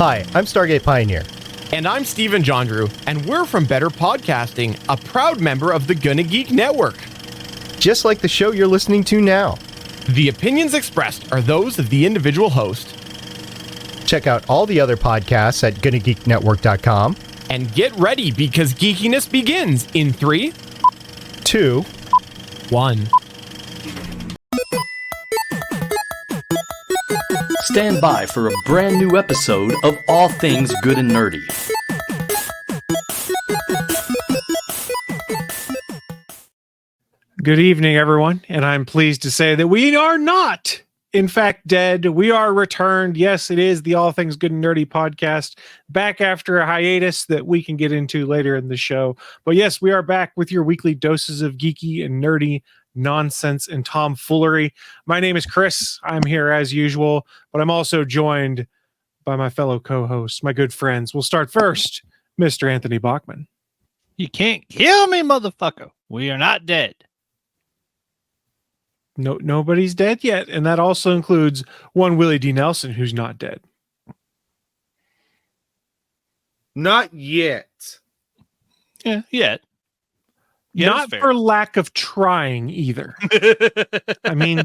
Hi, I'm Stargate Pioneer. And I'm Steven Jondrew, and we're from Better Podcasting, a proud member of the Gonna Geek Network. Just like the show you're listening to now. The opinions expressed are those of the individual host. Check out all the other podcasts at GonnaGeekNetwork.com. And get ready, because geekiness begins in 3, 2, 1. Stand by for a brand new episode of All Things Good and Nerdy. Good evening, everyone, and I'm pleased to say that we are not, in fact, dead. We are returned. Yes, it is the All Things Good and Nerdy podcast, back after a hiatus that we can get into later in the show. But yes, we are back with your weekly doses of geeky and nerdy nonsense and tomfoolery. My name is Chris. I'm here as usual, but I'm also joined by my fellow co-hosts, my good friends. We'll start first, Mr. Anthony Bachman. You can't kill me, motherfucker. We are not dead. No, nobody's dead yet, and that also includes one Willie D. Nelson, who's not dead. Not yet. Yeah, yet. Yeah, Not for lack of trying either. I mean,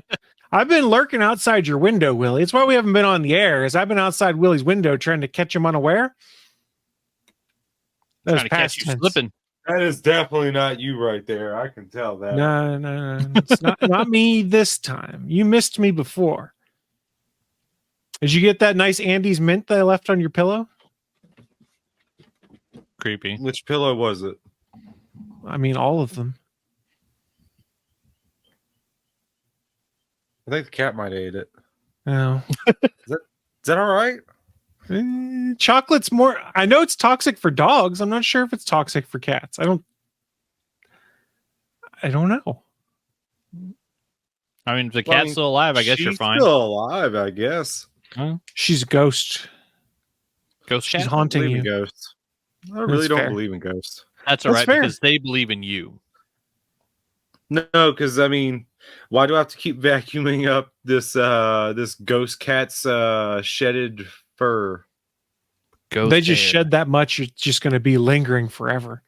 I've been lurking outside your window, Willie. It's why we haven't been on the air, is I've been outside Willie's window trying to catch him unaware. That was trying to catch you slipping. That is definitely not you right there. I can tell that. No. It's not me this time. You missed me before. Did you get that nice Andes mint that I left on your pillow? Creepy. Which pillow was it? I mean, all of them. I think the cat might have ate it. No. Is that all right? Chocolate's more. I know it's toxic for dogs. I'm not sure if it's toxic for cats. I don't know. I mean, if the cat's still alive, I guess you're fine. She's still alive, I guess. Huh? She's a ghost. Ghost She's cat? haunting I you. believe in ghosts. I really That's don't fair. believe in ghosts. That's all That's right, fair. because they believe in you. No, because I mean, why do I have to keep vacuuming up this ghost cat's shedded fur? Ghost They just hair. shed that much. It's just going to be lingering forever.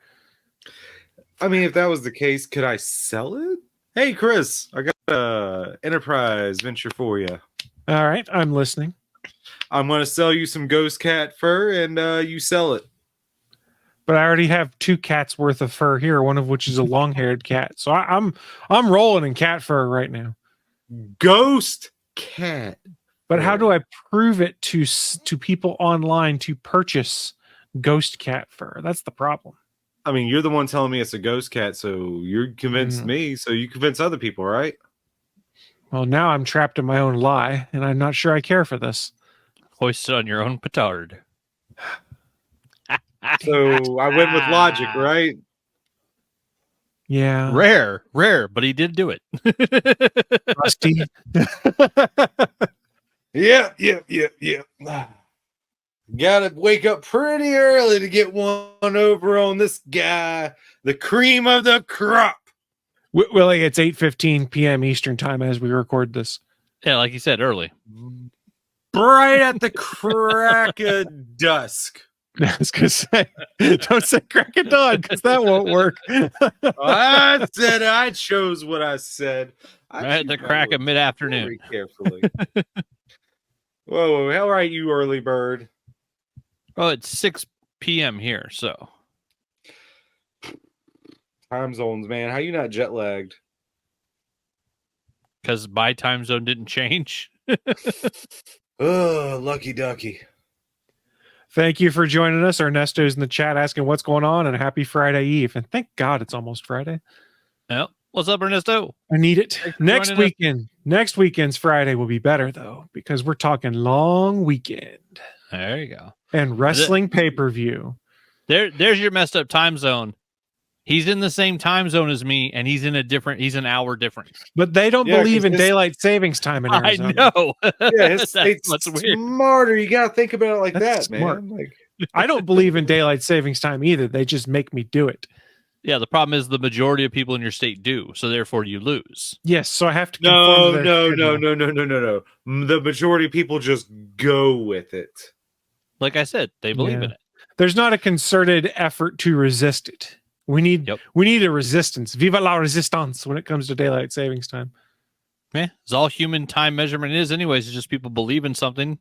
I mean, if that was the case, could I sell it? Hey, Chris, I got a enterprise venture for you. All right, I'm listening. I'm going to sell you some ghost cat fur, and you sell it. But I already have 2 cats worth of fur here, one of which is a long-haired cat. So I'm rolling in cat fur right now. Ghost cat. But how do I prove it to people online to purchase ghost cat fur? That's the problem. I mean, you're the one telling me it's a ghost cat, so you're convinced me, so you convince other people, right? Well, now I'm trapped in my own lie, and I'm not sure I care for this. Hoist it on your own petard. So I went with logic, right? Yeah. Rare, but he did do it. Rusty. Yeah. Gotta wake up pretty early to get one over on this guy, the cream of the crop. Willie, it's 8:15 p.m. Eastern time as we record this. Yeah, like you said, early. Right at the crack of dusk. I was going to say, don't say crack of dawn, because that won't work. I said I chose what I said. Right at the crack of mid-afternoon. Very carefully. Whoa, how right you early bird? Well, it's 6 p.m. here, so. Time zones, man. How you not jet lagged? Because my time zone didn't change. Oh, lucky ducky. Thank you for joining us. Ernesto's in the chat asking what's going on, and happy Friday Eve. And thank God it's almost Friday. Well, what's up, Ernesto? I need it. Next joining us. weekend. Next weekend's Friday will be better, though, because we're talking long weekend There you go. and wrestling pay-per-view. There's your messed up time zone. He's in the same time zone as me, and he's an hour difference. But they don't Yeah, believe in 'cause daylight savings time in I Arizona. know. Yeah, it's what's weird. smarter. You gotta think about it like That's that, smart. man. Like, I don't believe in daylight savings time either. They just make me do it. Yeah, the problem is the majority of people in your state do, so therefore you lose. Yes, so I have to no. conform to their schedule. The majority of people just go with it. Like I said, they believe Yeah. in it. There's not a concerted effort to resist it. We need a resistance. Viva la resistance when it comes to daylight savings time. Yeah, it's all human time measurement is anyways. It's just people believe in something.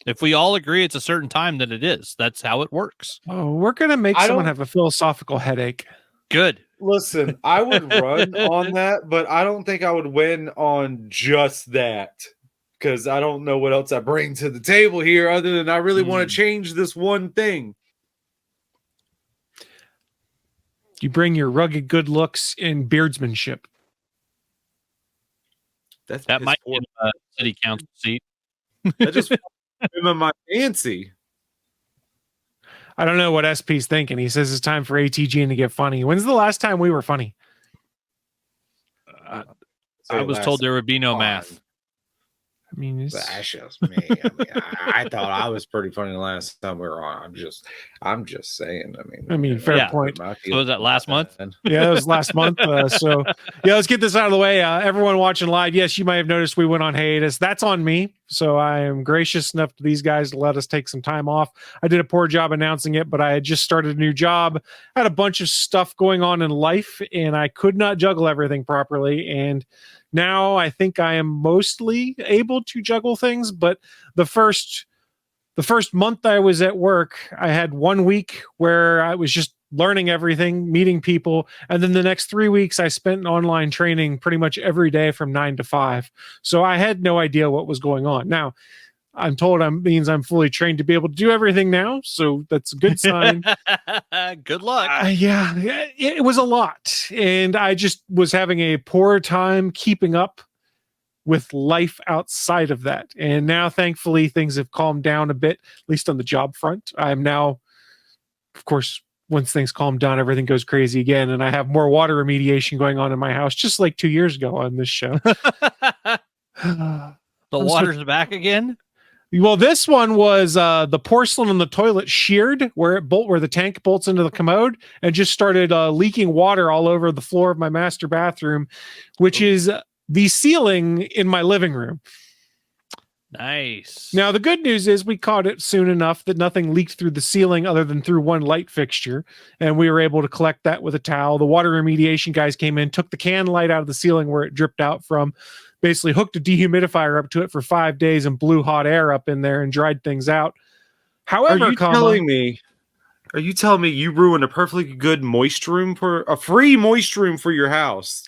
If we all agree it's a certain time, then it is. That's how it works. Oh, we're going to make someone have a philosophical headache. Good. Listen, I would run on that, but I don't think I would win on just that. Because I don't know what else I bring to the table here other than I really want to change this one thing. You bring your rugged good looks and beardsmanship. That might be a city council seat. That just in my fancy. I don't know what SP's thinking. He says it's time for ATGN to get funny. When's the last time we were funny? I was told there would be no math. I mean, that's just me. I thought I was pretty funny the last time we were on. I'm just saying. I mean, fair point. So was that last month? Yeah, that was last month. So yeah, let's get this out of the way. Everyone watching live, yes, you might have noticed we went on hiatus. That's on me. So I am gracious enough to these guys to let us take some time off. I did a poor job announcing it, but I had just started a new job, had a bunch of stuff going on in life, and I could not juggle everything properly. And now I think I am mostly able to juggle things, but the first month I was at work, I had 1 week where I was just learning everything, meeting people, and then the next 3 weeks I spent in online training pretty much every day from 9 to 5. So I had no idea what was going on. Now, I'm told it means I'm fully trained to be able to do everything now, so that's a good sign. Good luck. Yeah, it was a lot, and I just was having a poor time keeping up with life outside of that. And now, thankfully, things have calmed down a bit, at least on the job front. I'm now, of course, once things calm down, everything goes crazy again, and I have more water remediation going on in my house, just like 2 years ago on this show. The water's back again? Well, this one was the porcelain on the toilet sheared where the tank bolts into the commode, and just started leaking water all over the floor of my master bathroom, which is the ceiling in my living room. Nice. Now, the good news is we caught it soon enough that nothing leaked through the ceiling other than through one light fixture, and we were able to collect that with a towel. The water remediation guys came in, took the can light out of the ceiling where it dripped out from, basically hooked a dehumidifier up to it for 5 days and blew hot air up in there and dried things out. However, are you telling me you ruined a perfectly good free moist room for your house?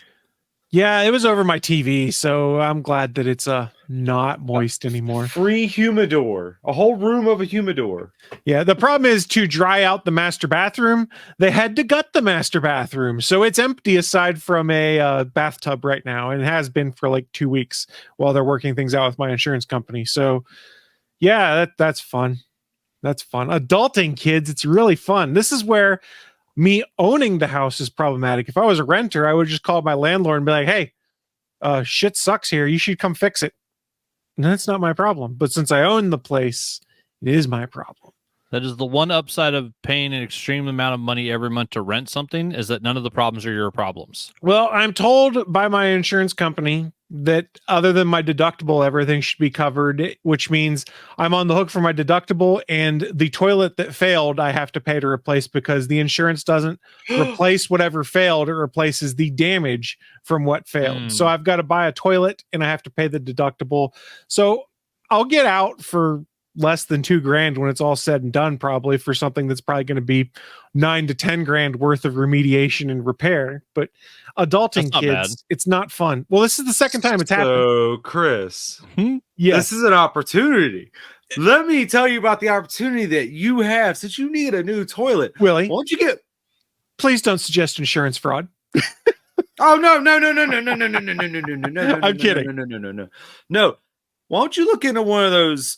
Yeah, it was over my TV, so I'm glad that it's not moist anymore. Free humidor, a whole room of a humidor. Yeah, the problem is to dry out the master bathroom, they had to gut the master bathroom, so it's empty aside from a bathtub right now, and it has been for like 2 weeks while they're working things out with my insurance company. So yeah, that's fun. That's fun. Adulting, kids, it's really fun. This is where me owning the house is problematic. If I was a renter, I would just call my landlord and be like, hey, shit sucks here. You should come fix it. And that's not my problem. But since I own the place, it is my problem. That is the one upside of paying an extreme amount of money every month to rent something, is that none of the problems are your problems. Well, I'm told by my insurance company that other than my deductible, everything should be covered, which means I'm on the hook for my deductible, and the toilet that failed, I have to pay to replace because the insurance doesn't replace whatever failed. It replaces the damage from what failed. So I've got to buy a toilet and I have to pay the deductible. So I'll get out for less than $2,000 when it's all said and done, probably, for something that's probably going to be $9,000 to $10,000 worth of remediation and repair. But adulting, kids, it's not fun. Well, this is the second time it's happened. So, Chris, yes, this is an opportunity. Let me tell you about the opportunity that you have since you need a new toilet. Willie, won't you get? Please don't suggest insurance fraud. Oh no! I'm kidding. No. Won't you look into one of those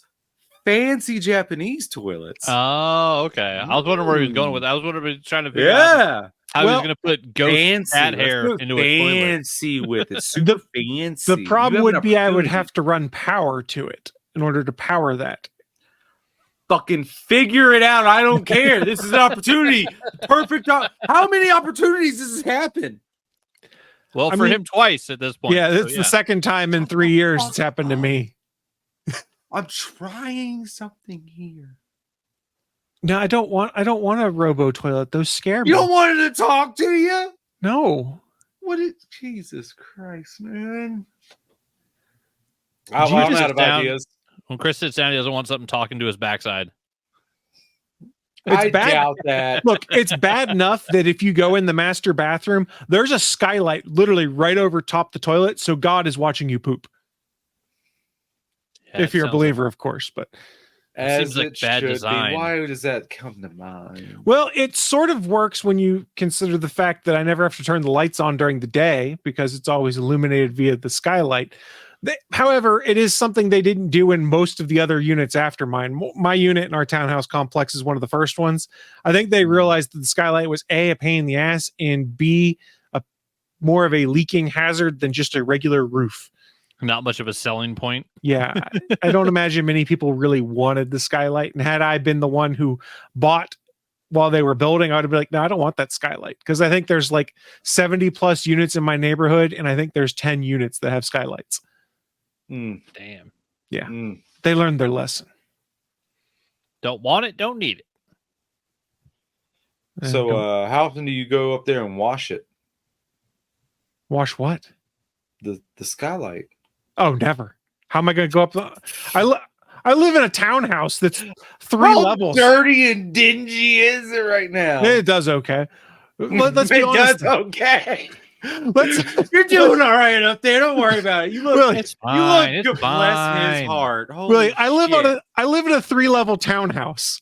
fancy Japanese toilets? Oh, okay. I was wondering where he was going with that. I was wondering, trying to figure out how he was going to to put ghost cat hair into a toilet. Fancy with it, super fancy. The problem would be I would have to run power to it in order to power that. Fucking figure it out. I don't care. This is an opportunity. Perfect. How many opportunities does this happen? Well, for him twice at this point. Yeah, it's the second time in 3 years it's happened to me. I'm trying something here. No, I don't want a robo toilet. Those scare me. You don't want it to talk to you? No. What is Jesus Christ, man? When I'm Chris out sits of down- ideas. When Chris sits down, he doesn't want something talking to his backside. I bad. doubt that. Look, it's bad enough that if you go in the master bathroom, there's a skylight literally right over top the toilet, so God is watching you poop. Yeah, If it you're a sounds believer, of course. But As seems like it bad should design. be. Why does that come to mind? well, it sort of works when you consider the fact that I never have to turn the lights on during the day because it's always illuminated via the skylight. However, it is something they didn't do in most of the other units after mine. My unit in our townhouse complex is one of the first ones. I think they realized that the skylight was A, a pain in the ass, and B, more of a leaking hazard than just a regular roof. Not much of a selling point. Yeah, I don't imagine many people really wanted the skylight. And had I been the one who bought while they were building, I would be like, no, I don't want that skylight. Because I think there's like 70 plus units in my neighborhood, and I think there's 10 units that have skylights. Damn. Yeah. They learned their lesson. Don't want it, don't need it. So, how often do you go up there and wash it? Wash what? The skylight. Oh, never. How am I going to go up? I live in a townhouse that's 3 How levels. dirty and dingy is it right now? It does okay. Let's be It honest. does okay. You're doing all right up there. Don't worry about it. You look. Willie, It's fine. It's Bless fine. his heart. Holy Willie, I live shit. I live in a 3-level townhouse,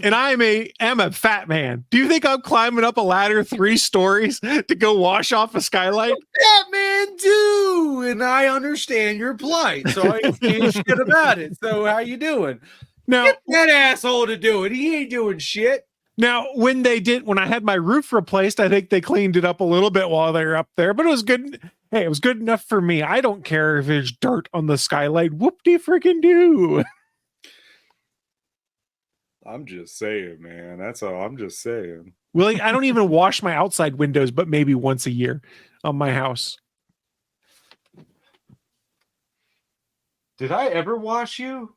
and I'm a fat man. Do you think I'm climbing up a ladder 3 stories to go wash off a skylight? that man too, and I understand your plight, so I ain't saying shit about it. So how you doing? Now, Get that asshole to do it. He ain't doing shit. Now, when I had my roof replaced, I think they cleaned it up a little bit while they were up there, but it was good. Hey, it was good enough for me. I don't care if there's dirt on the skylight. Whoop-de-freaking do. I'm just saying, man. That's all. I'm just saying. Willie, I don't even wash my outside windows, but maybe once a year on my house. Did I ever wash you?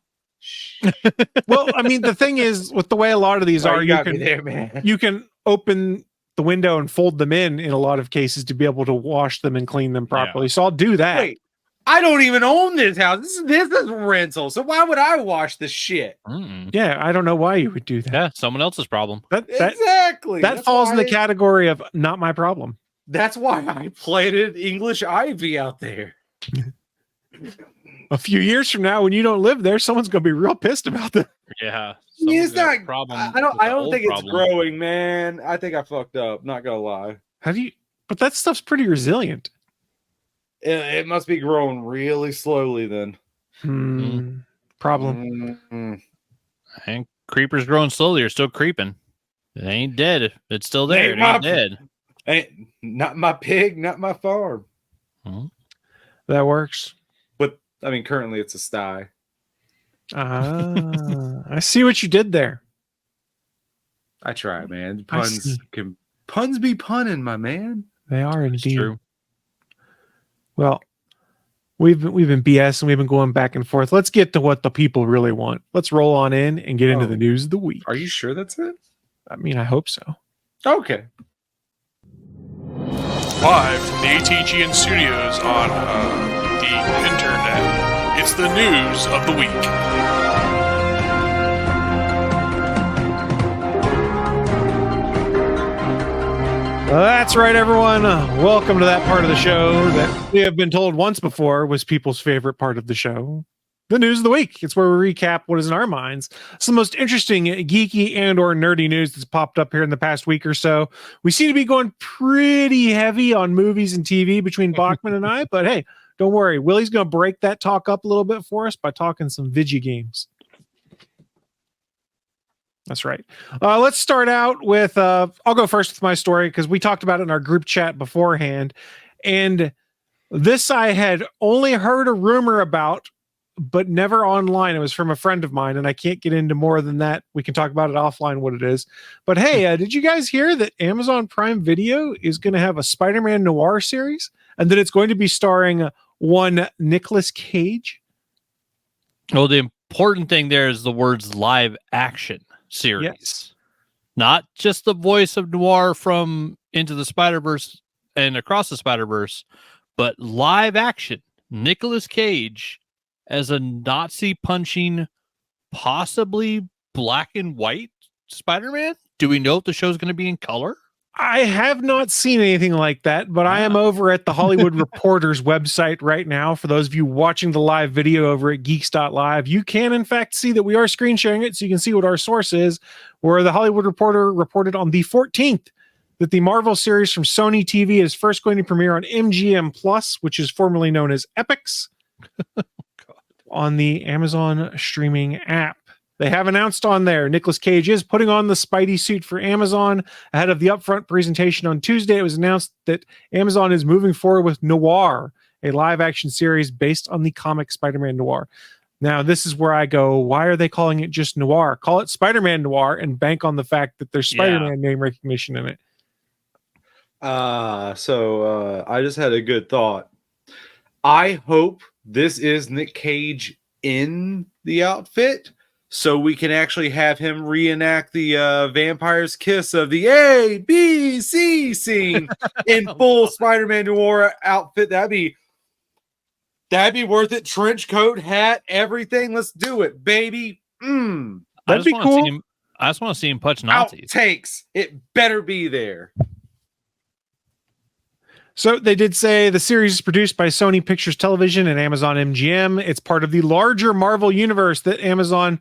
Well, I mean, the thing is, with the way a lot of these are, you can there, man. you can open the window and fold them in a lot of cases to be able to wash them and clean them properly. So I'll do that. Wait, I don't even own this house. This is rental. So why would I wash the shit? Yeah, I don't know why you would do that. Yeah, someone else's problem. That Exactly. that That's falls in why- the category of not my problem. That's why I planted English ivy out there. A few years from now, when you don't live there, someo's going to be real pissed about that. Yeah. It's someone's got a not. problem I with don't the old think it's problem. growing, man. I think I fucked up. Not gonna lie. How do you? But that stuff's pretty resilient. It must be growing really slowly then. Problem. Mm. And creepers growing slowly are still creeping. It ain't dead. It's still there. Ain't It ain't my- dead. Ain't not my pig, not my farm. That works. But I mean, currently it's a sty. I see what you did there. I try, man. I see. Puns be punning, my man. They are It's indeed. true. Well, we've been BS and we've been going back and forth. Let's get to what the people really want. Let's roll on in and get into the news of the week. Are you sure that's it? I mean, I hope so. Okay. Live from the ATGN studios on the internet, it's the news of the week. That's right, everyone. Welcome to that part of the show that we have been told once before was people's favorite part of the show. The news of the week. It's where we recap what is in our minds. It's the most interesting geeky and or nerdy news that's popped up here in the past week or so. We seem to be going pretty heavy on movies and TV between Bachman and I, but hey, don't worry. Willie's going to break that talk up a little bit for us by talking some video games. That's right. Let's start out with, I'll go first with my story because we talked about it in our group chat beforehand. And this I had only heard a rumor about, but never online. It was from a friend of mine, and I can't get into more than that. We can talk about it offline, what it is. But hey, did you guys hear that Amazon Prime Video is going to have a Spider-Man Noir series? And that it's going to be starring one Nicolas Cage? Well, the important thing there is the words live action. series. Yes. Not just the voice of Noir from Into the Spider-Verse and Across the Spider-Verse, but live action. Nicolas Cage as a Nazi punching, possibly black and white Spider-Man? Do we know if the show's going to be in color? I have not seen anything like that, but I am over at the Hollywood Reporter's website right now. For those of you watching the live video over at geeks.live, you can in fact see that we are screen sharing it, so you can see what our source is, where the Hollywood Reporter reported on the 14th that the Marvel series from Sony TV is first going to premiere on MGM Plus, which is formerly known as Epix, on the Amazon streaming app. They have announced on there, Nicolas Cage is putting on the Spidey suit for Amazon. Ahead of the upfront presentation on Tuesday, it was announced that Amazon is moving forward with Noir, a live-action series based on the comic Spider-Man Noir. Now, this is where I go, why are they calling it just Noir? Call it Spider-Man Noir and bank on the fact that there's Spider-Man name recognition in it. So I just had a good thought. I hope this is Nick Cage in the outfit, so we can actually have him reenact the vampire's kiss of the A, B, C scene in full Spider-Man Noir outfit. That'd be worth it. Trench coat, hat, everything. Let's do it, baby. That'd be cool. I just want to see him punch Nazis. Outtakes. It better be there. So they did say the series is produced by Sony Pictures Television and Amazon MGM. It's part of the larger Marvel universe that Amazon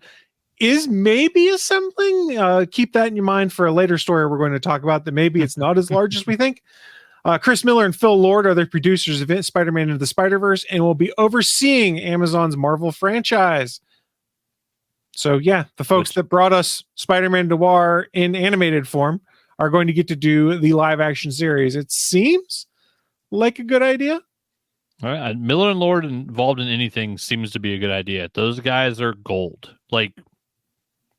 is maybe assembling. Keep that in your mind for a later story we're going to talk about, that maybe it's not as large as we think. Chris Miller and Phil Lord are the producers of Spider-Man Into the Spider-Verse and will be overseeing Amazon's Marvel franchise. So yeah, the folks that brought us Spider-Man Noir in animated form are going to get to do the live action series. It seems like a good idea. All right. Miller and Lord involved in anything seems to be a good idea. Those guys are gold. Like,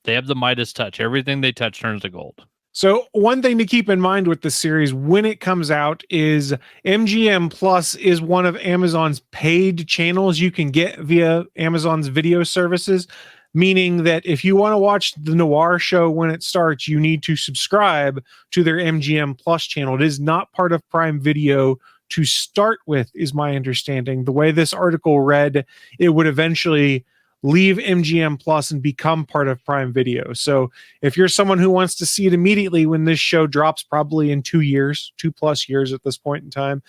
they have the Midas touch. Everything they touch turns to gold. So one thing to keep in mind with the series when it comes out is MGM Plus is one of Amazon's paid channels you can get via Amazon's video services, meaning that if you want to watch the Noir show when it starts, you need to subscribe to their MGM Plus channel. It is not part of Prime Video to start with, is my understanding. The way this article read, it would eventually leave MGM Plus and become part of Prime Video. So if you're someone who wants to see it immediately when this show drops, probably in 2 years, 2+ years at this point in time,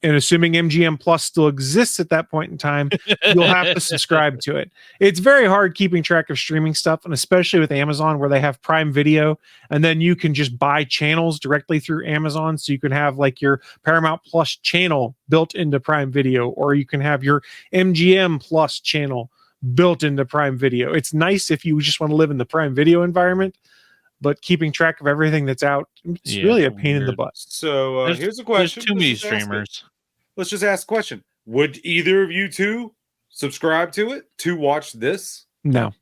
and assuming MGM Plus still exists at that point in time, you'll have to subscribe to it. It's very hard keeping track of streaming stuff, and especially with Amazon where they have Prime Video, and then you can just buy channels directly through Amazon. So you can have like your Paramount Plus channel built into Prime Video, or you can have your MGM Plus channel built into Prime Video. It's nice if you just want to live in the Prime Video environment, but keeping track of everything that's out, it's really a pain in the butt. So here's a question. There's too many streamers. Let's just ask a question. Would either of you two subscribe to it to watch this? No.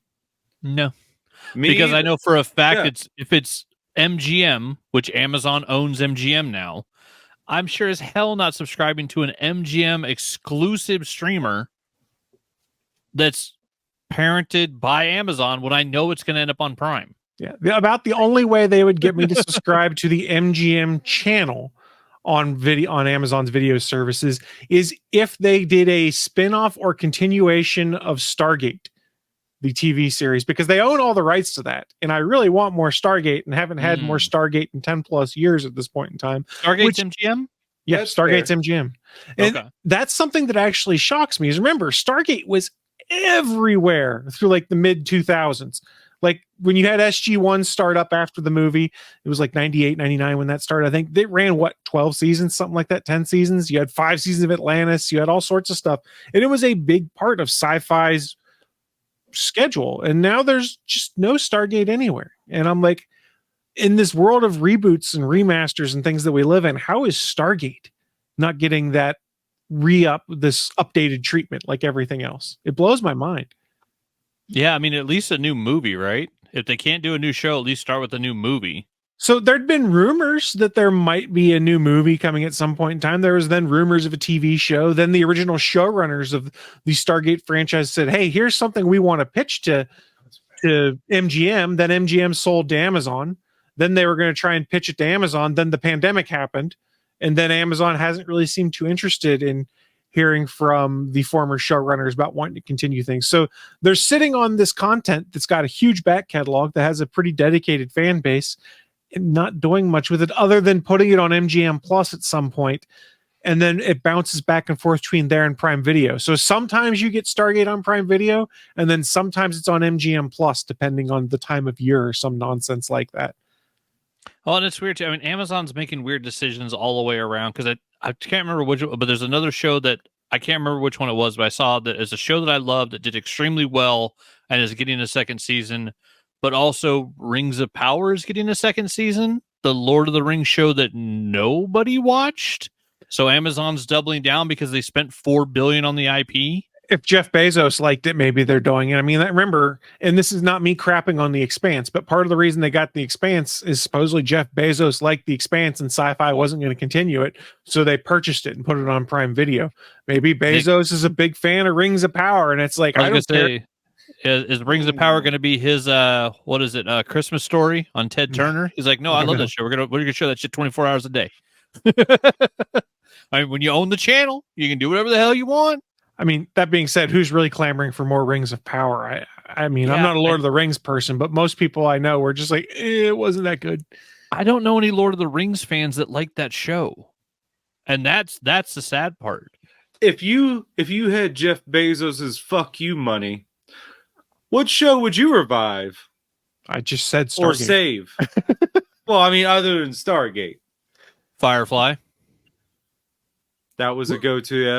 No. Me because either. I know for a fact Yeah. if it's MGM, which Amazon owns MGM now, I'm sure as hell not subscribing to an MGM exclusive streamer that's parented by Amazon when I know it's going to end up on Prime. Yeah. About the only way they would get me to subscribe to the MGM channel on Amazon's video services is if they did a spin-off or continuation of Stargate, the TV series, because they own all the rights to that. And I really want more Stargate and haven't had more Stargate in 10+ years at this point in time. Stargate's MGM? Yeah, That's Stargate's fair. MGM. And that's something that actually shocks me is, remember, Stargate was everywhere through like the mid 2000s. Like when you had SG1 start up after the movie, it was like 98, 99 when that started. I think they ran 12 seasons, something like that, 10 seasons. You had 5 seasons of Atlantis. You had all sorts of stuff. And it was a big part of sci-fi's schedule. And now there's just no Stargate anywhere. And I'm like, in this world of reboots and remasters and things that we live in, how is Stargate not getting that this updated treatment like everything else? It blows my mind. Yeah, I mean, at least a new movie, right? If they can't do a new show, at least start with a new movie. So there'd been rumors that there might be a new movie coming at some point in time. There was then rumors of a TV show. Then the original showrunners of the Stargate franchise said, hey, here's something we want to pitch to to MGM. Then MGM sold to Amazon. Then they were going to try and pitch it to Amazon. Then the pandemic happened. And then Amazon hasn't really seemed too interested in hearing from the former showrunners about wanting to continue things. So they're sitting on this content that's got a huge back catalog that has a pretty dedicated fan base and not doing much with it other than putting it on MGM Plus at some point. And then it bounces back and forth between there and Prime Video. So sometimes you get Stargate on Prime Video, and then sometimes it's on MGM Plus, depending on the time of year or some nonsense like that. Oh, and it's weird too. I mean, Amazon's making weird decisions all the way around because I can't remember which, but there's another show that I can't remember which one it was, but I saw that as a show that I love that did extremely well and is getting a second season, but also Rings of Power is getting a second season. The Lord of the Rings show that nobody watched. So Amazon's doubling down because they spent $4 billion on the IP. If Jeff Bezos liked it, maybe they're doing it. I mean, remember, and this is not me crapping on The Expanse, but part of the reason they got The Expanse is supposedly Jeff Bezos liked The Expanse and Sci-Fi wasn't going to continue it, so they purchased it and put it on Prime Video. Maybe Bezos is a big fan of Rings of Power, and it's like, I don't care. Is Rings of Power going to be his what is it, Christmas Story on Ted Turner? He's like, no, I love that show. We're gonna show that shit 24 hours a day. I mean, when you own the channel, you can do whatever the hell you want. I mean, that being said, who's really clamoring for more Rings of Power? I mean, I'm not a Lord of the Rings person, but most people I know were just like, it wasn't that good. I don't know any Lord of the Rings fans that like that show. And that's the sad part. If you had Jeff Bezos's fuck you money, what show would you revive? I just said Stargate. Or save? Well, I mean, other than Stargate. Firefly. That was a go-to. Yeah,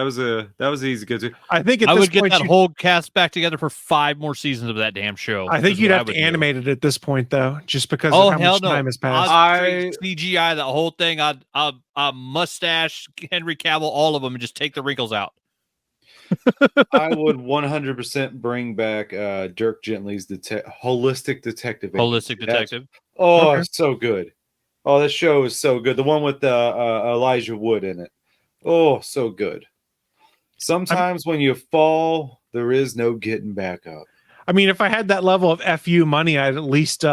that was an easy go-to. I think I would get that whole cast back together for 5 more seasons of that damn show. I think you'd have to animate it at this point, though, just because of how much time has passed. I'd CGI the whole thing. I'd mustache Henry Cavill, all of them, and just take the wrinkles out. I would 100% bring back Dirk Gently's Holistic Detective. Holistic Detective. Okay. So good. Oh, this show is so good. The one with Elijah Wood in it. Oh, so good. Sometimes when you fall, there is no getting back up. I mean, if I had that level of FU money, I'd at least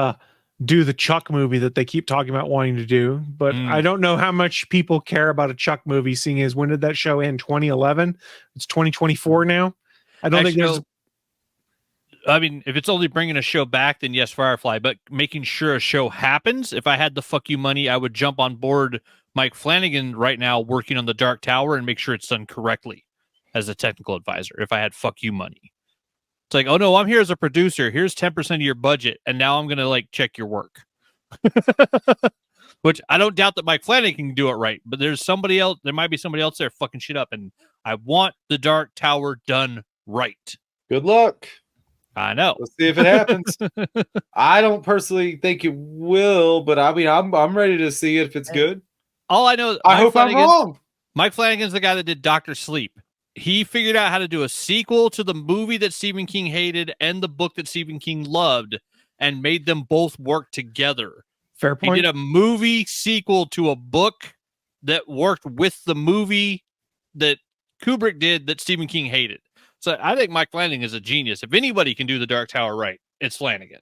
do the Chuck movie that they keep talking about wanting to do. But I don't know how much people care about a Chuck movie, seeing as when did that show end? 2011? It's 2024 now. I don't think there's... I mean, if it's only bringing a show back, then yes, Firefly. But making sure a show happens, if I had the fuck you money, I would jump on board Mike Flanagan right now working on the Dark Tower and make sure it's done correctly as a technical advisor if I had fuck you money. It's like, oh no, I'm here as a producer. Here's 10% of your budget, and now I'm going to like check your work. Which I don't doubt that Mike Flanagan can do it right, but there's somebody else. There might be somebody else there fucking shit up, and I want the Dark Tower done right. Good luck. I know. Let's see if it happens. I don't personally think it will, but I mean, I'm ready to see it if it's good. All I know, I hope I'm wrong. Mike Flanagan's the guy that did Dr. Sleep. He figured out how to do a sequel to the movie that Stephen King hated and the book that Stephen King loved and made them both work together. Fair point. He did a movie sequel to a book that worked with the movie that Kubrick did that Stephen King hated. So I think Mike Flanagan is a genius. If anybody can do the Dark Tower right, it's Flanagan.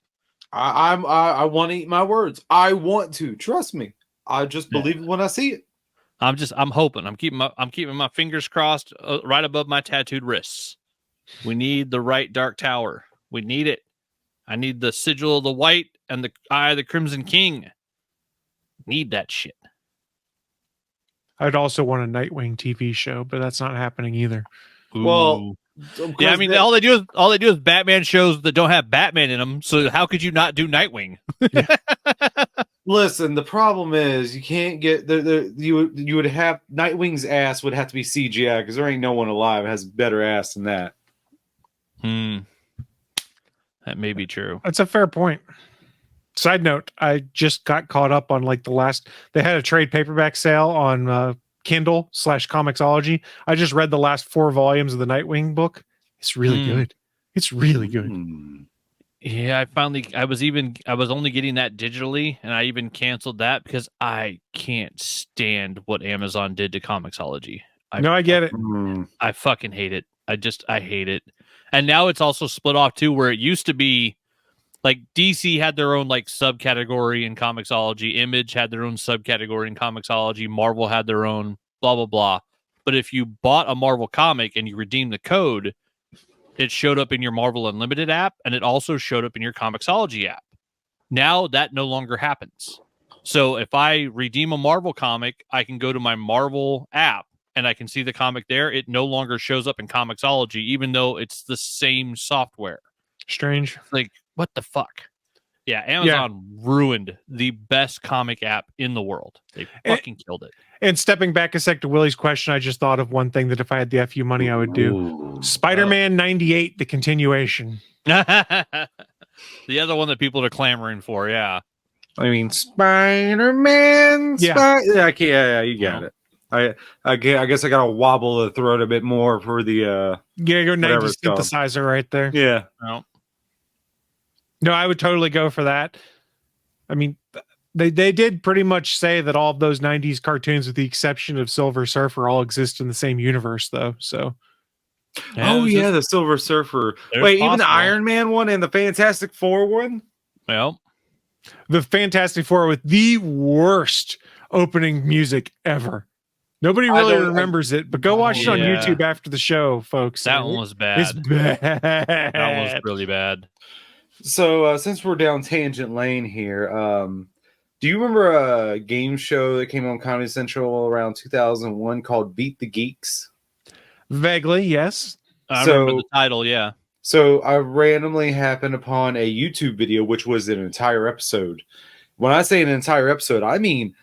I want to eat my words. I want to. Trust me. I just believe it when I see it. I'm hoping. I'm keeping my fingers crossed right above my tattooed wrists. We need the right Dark Tower. We need it. I need the sigil of the white and the eye of the Crimson King. Need that shit. I'd also want a Nightwing TV show, but that's not happening either. Ooh. Well, yeah, I mean, all they do is Batman shows that don't have Batman in them. So how could you not do Nightwing? Listen, the problem is you can't get you would have Nightwing's ass would have to be CGI because there ain't no one alive that has better ass than that. That may be true. That's a fair point. Side note, I just got caught up on like they had a trade paperback sale on Kindle / Comixology. I just read the last 4 volumes of the Nightwing book. It's really good. It's really good. Yeah, I was only getting that digitally, and I even canceled that because I can't stand what Amazon did to Comixology. I get it. I fucking hate it. I hate it. And now it's also split off too, where it used to be like DC had their own like subcategory in Comixology, Image had their own subcategory in Comixology, Marvel had their own, blah blah blah. But if you bought a Marvel comic and you redeemed the code, it showed up in your Marvel Unlimited app, and it also showed up in your Comixology app. Now that no longer happens. So if I redeem a Marvel comic, I can go to my Marvel app and I can see the comic there. It no longer shows up in Comixology, even though it's the same software. Strange. Like, what the fuck? Yeah, Amazon ruined the best comic app in the world. They fucking killed it. And stepping back a sec to Willie's question, I just thought of one thing that if I had the FU money, I would do. Spider-Man 98, the continuation. The other one that people are clamoring for, yeah. I mean, Spider-Man. Yeah, you got it. I guess I got to wobble the throat a bit more for the your 90s whatever it's called. synthesizer right there. Yeah. No, I would totally go for that. I mean, they did pretty much say that all of those 90s cartoons, with the exception of Silver Surfer, all exist in the same universe, though. So, the Silver Surfer. Wait, even the Iron Man one and the Fantastic Four one? Well, the Fantastic Four with the worst opening music ever. Nobody really remembers it, but go watch it on YouTube after the show, folks. That one was bad. It's bad. That was really bad. So, since we're down tangent lane here, do you remember a game show that came on Comedy Central around 2001 called Beat the Geeks? Vaguely, yes. I remember the title, yeah. So, I randomly happened upon a YouTube video, which was an entire episode. When I say an entire episode, I mean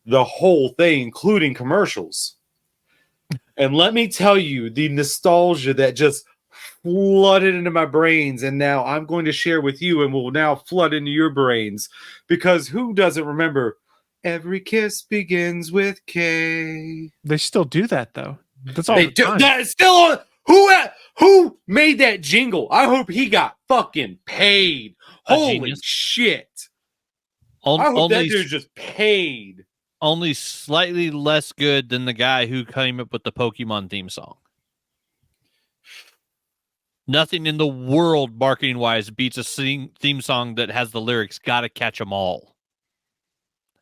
the whole thing, including commercials. And let me tell you, the nostalgia that just flooded into my brains, and now I'm going to share with you and will now flood into your brains, because who doesn't remember every kiss begins with K? They still do that, though. That's all they do. That's still on. Who made that jingle? I hope he got fucking paid. Holy shit. I hope that dude just paid. Only slightly less good than the guy who came up with the Pokemon theme song. Nothing in the world, marketing-wise, beats a theme song that has the lyrics, "Gotta catch 'em all."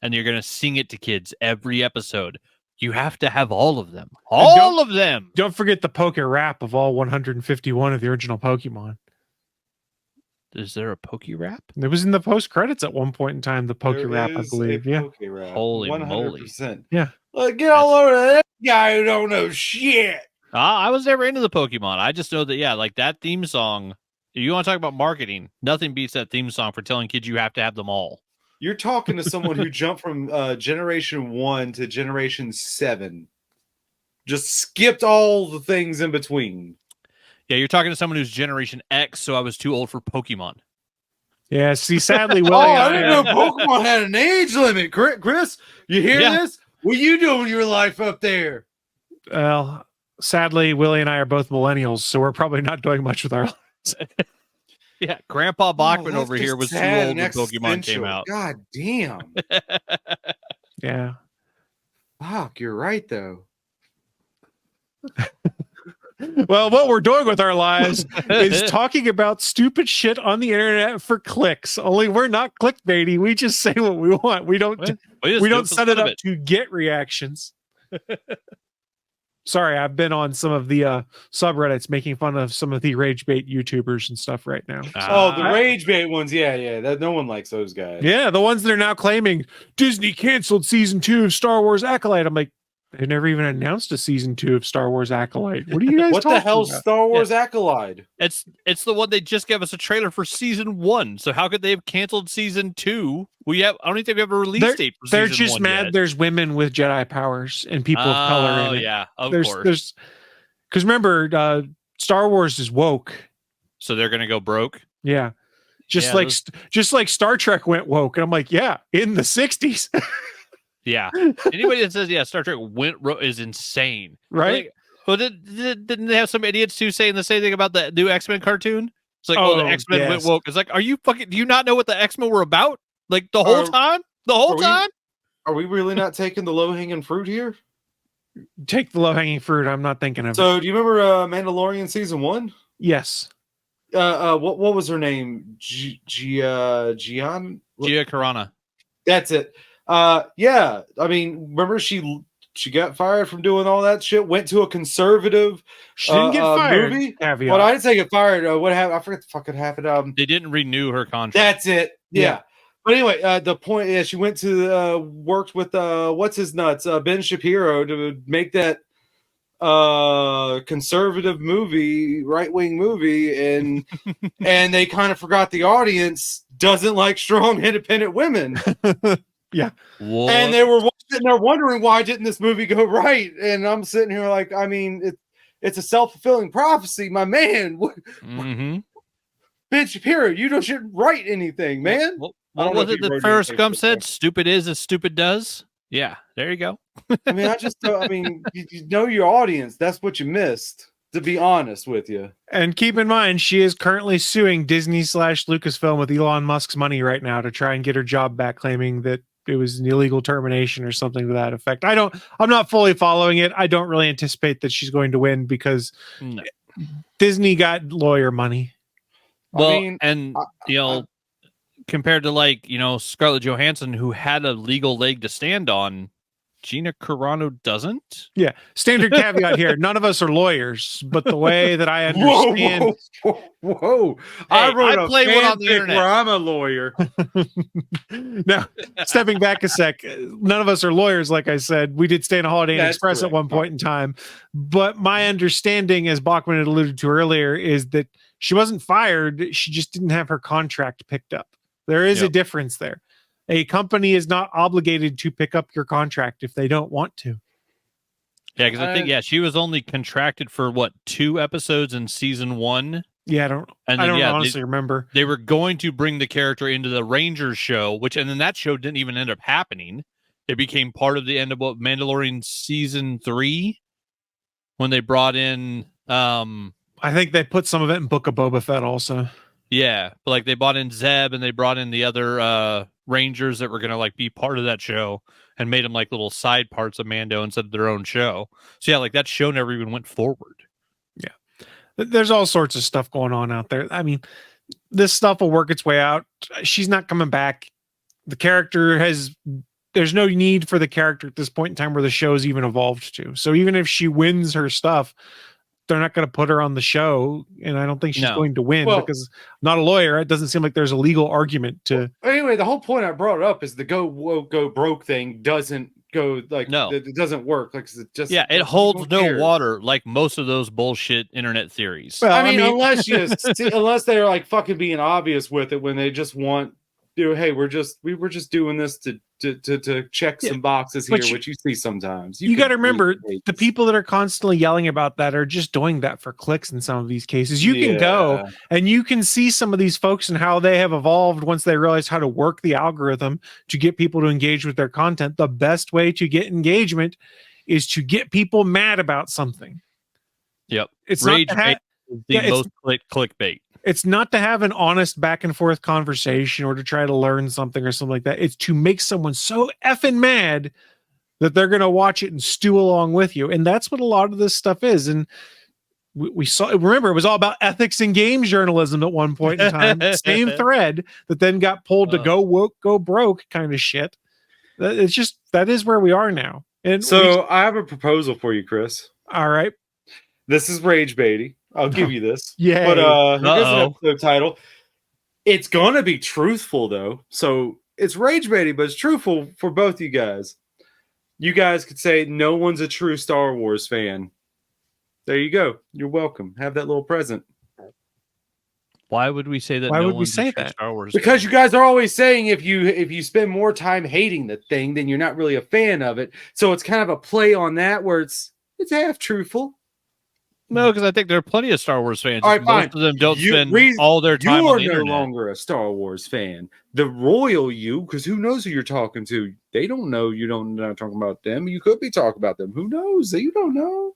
And you're going to sing it to kids every episode. You have to have all of them. All of them! Don't forget the Poke Rap of all 151 of the original Pokemon. Is there a Poke Rap? It was in the post-credits at one point in time, the Poke Rap, I believe. Yeah. Holy 100%. moly. Yeah. Get all over that guy who don't know shit. I was never into the Pokemon. I just know that, like that theme song, if you want to talk about marketing, nothing beats that theme song for telling kids you have to have them all. You're talking to someone who jumped from Generation 1 to Generation 7. Just skipped all the things in between. Yeah, you're talking to someone who's Generation X, so I was too old for Pokemon. Yeah, see, sadly, Willie. I didn't know Pokemon had an age limit. Chris, you hear this? What are you doing with your life up there? Well, sadly, Willie and I are both millennials, so we're probably not doing much with our lives. Yeah, Grandpa Bachman over here was too old when Pokemon came out. God damn. Yeah. Fuck, you're right, though. Well, what we're doing with our lives is talking about stupid shit on the internet for clicks. Only we're not clickbaity. We just say what we want. We don't set it up to get reactions. Sorry, I've been on some of the subreddits making fun of some of the rage bait YouTubers and stuff right now. The rage bait ones, yeah. No one likes those guys. Yeah, the ones that are now claiming Disney canceled season 2 of Star Wars Acolyte. I'm like, they never even announced a season 2 of Star Wars Acolyte. What are you guys What the hell's Star Wars Acolyte? It's the one they just gave us a trailer for season 1. So how could they have canceled season 2? I don't think we have a release date for season 1 They're just mad yet. There's women with Jedi powers and people of color in it. Yeah, of course. Because remember, Star Wars is woke. So they're going to go broke? Yeah. Just like Star Trek went woke. And I'm like, yeah, in the 60s. Yeah. Anybody that says, Star Trek is insane. Right? Like, well, didn't they have some idiots too saying the same thing about the new X-Men cartoon? It's like, the X-Men went woke. It's like, do you not know what the X-Men were about? Like the whole time? The whole time? Are we really not taking the low-hanging fruit here? Take the low-hanging fruit. I'm not thinking of it. So, do you remember Mandalorian season 1? Yes. what was her name? Gian? Gia Carana. That's it. Yeah. I mean, remember she got fired from doing all that shit. Went to a conservative. She didn't get fired. Movie. Caveat. Well, I didn't say get fired. What happened? I forget the fucking happened. They didn't renew her contract. That's it. Yeah. But anyway, the point is, she went to worked with what's his nuts, Ben Shapiro, to make that conservative movie, right wing movie, and and they kind of forgot the audience doesn't like strong, independent women. Yeah. What? And they were sitting there wondering, why didn't this movie go right? And I'm sitting here like, I mean, it's a self-fulfilling prophecy, my man. Mm-hmm. Ben Shapiro, you shouldn't write anything, man. What I don't know was if it he that wrote Forrest anything Gump for said? that. Stupid is as stupid does. Yeah, there you go. I mean, you know your audience. That's what you missed, to be honest with you. And keep in mind, she is currently suing Disney/Lucasfilm with Elon Musk's money right now to try and get her job back, claiming that it was an illegal termination or something to that effect. I'm not fully following it. I don't really anticipate that she's going to win because No. Disney got lawyer money. Well, I mean, and compared to Scarlett Johansson, who had a legal leg to stand on, Gina Carano doesn't. Yeah. Standard caveat here. None of us are lawyers, but the way that I understand. Whoa. Hey, wrote I a play one on the fanfic internet. where I'm a lawyer. Now, stepping back a sec, none of us are lawyers, like I said. We did stay in a Holiday Inn That's Express at correct. one point in time. But my understanding, as Bachman had alluded to earlier, is that she wasn't fired. She just didn't have her contract picked up. There is a difference there. A company is not obligated to pick up your contract if they don't want to. Yeah, because I think she was only contracted for 2 episodes in season 1. Yeah, I don't honestly remember. They were going to bring the character into the Rangers show, and then that show didn't even end up happening. It became part of the end of Mandalorian season 3 when they brought in. I think they put some of it in Book of Boba Fett also. Yeah, but they brought in Zeb and they brought in the other Rangers that were going to be part of that show and made them little side parts of Mando instead of their own show. So yeah, that show never even went forward. Yeah. There's all sorts of stuff going on out there. I mean, this stuff will work its way out. She's not coming back. There's no need for the character at this point in time where the show's even evolved to. So even if she wins her stuff, they're not going to put her on the show, and I don't think she's going to win because I'm not a lawyer. It doesn't seem like there's a legal argument to. Anyway, the whole point I brought up is the go woke, go broke thing doesn't go it doesn't work. It holds no water like most of those bullshit internet theories. Well, I mean unless they're fucking being obvious with it when they just want, hey, we were just doing this to check some boxes here, which you see sometimes. You got to remember, the people that are constantly yelling about that are just doing that for clicks in some of these cases. You can go and you can see some of these folks and how they have evolved once they realize how to work the algorithm to get people to engage with their content. The best way to get engagement is to get people mad about something. Yep. It's Rage not is the most clickbait. It's not to have an honest back and forth conversation or to try to learn something or something like that. It's to make someone so effing mad that they're going to watch it and stew along with you. And that's what a lot of this stuff is. And we saw, remember, it was all about ethics in games journalism at one point in time. Same thread that then got pulled to go woke, go broke kind of shit. It's just, that is where we are now. And so I have a proposal for you, Chris. All right. This is rage baity. I'll give you this. Yeah. But here's an episode title. It's gonna be truthful though. So it's rage baity, but it's truthful for both you guys. You guys could say no one's a true Star Wars fan. There you go. You're welcome. Have that little present. Why would we say that? Why would we say that? Star Wars because you guys are always saying if you spend more time hating the thing, then you're not really a fan of it. So it's kind of a play on that where it's half truthful. No, because I think there are plenty of Star Wars fans. All right, Most of them don't spend all their time you on are the no internet. longer a Star Wars fan. The royal you, because who knows who you're talking to? They don't know you don't know talking about them. You could be talking about them. Who knows? You don't know.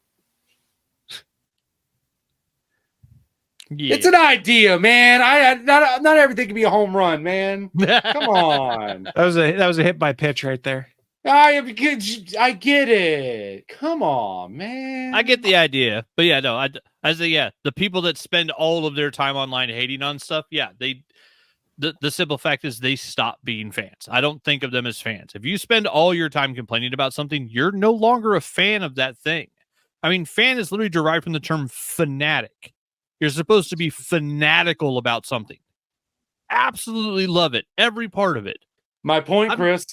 Yeah. It's an idea, man. Not everything can be a home run, man. Come on. That was a hit by pitch right there. I get it. Come on, man. I get the idea, but yeah, no, I say, yeah, the people that spend all of their time online hating on stuff, yeah, the simple fact is they stop being fans. I don't think of them as fans. If you spend all your time complaining about something, you're no longer a fan of that thing. I mean, fan is literally derived from the term fanatic. You're supposed to be fanatical about something. Absolutely love it. Every part of it. My point, Chris.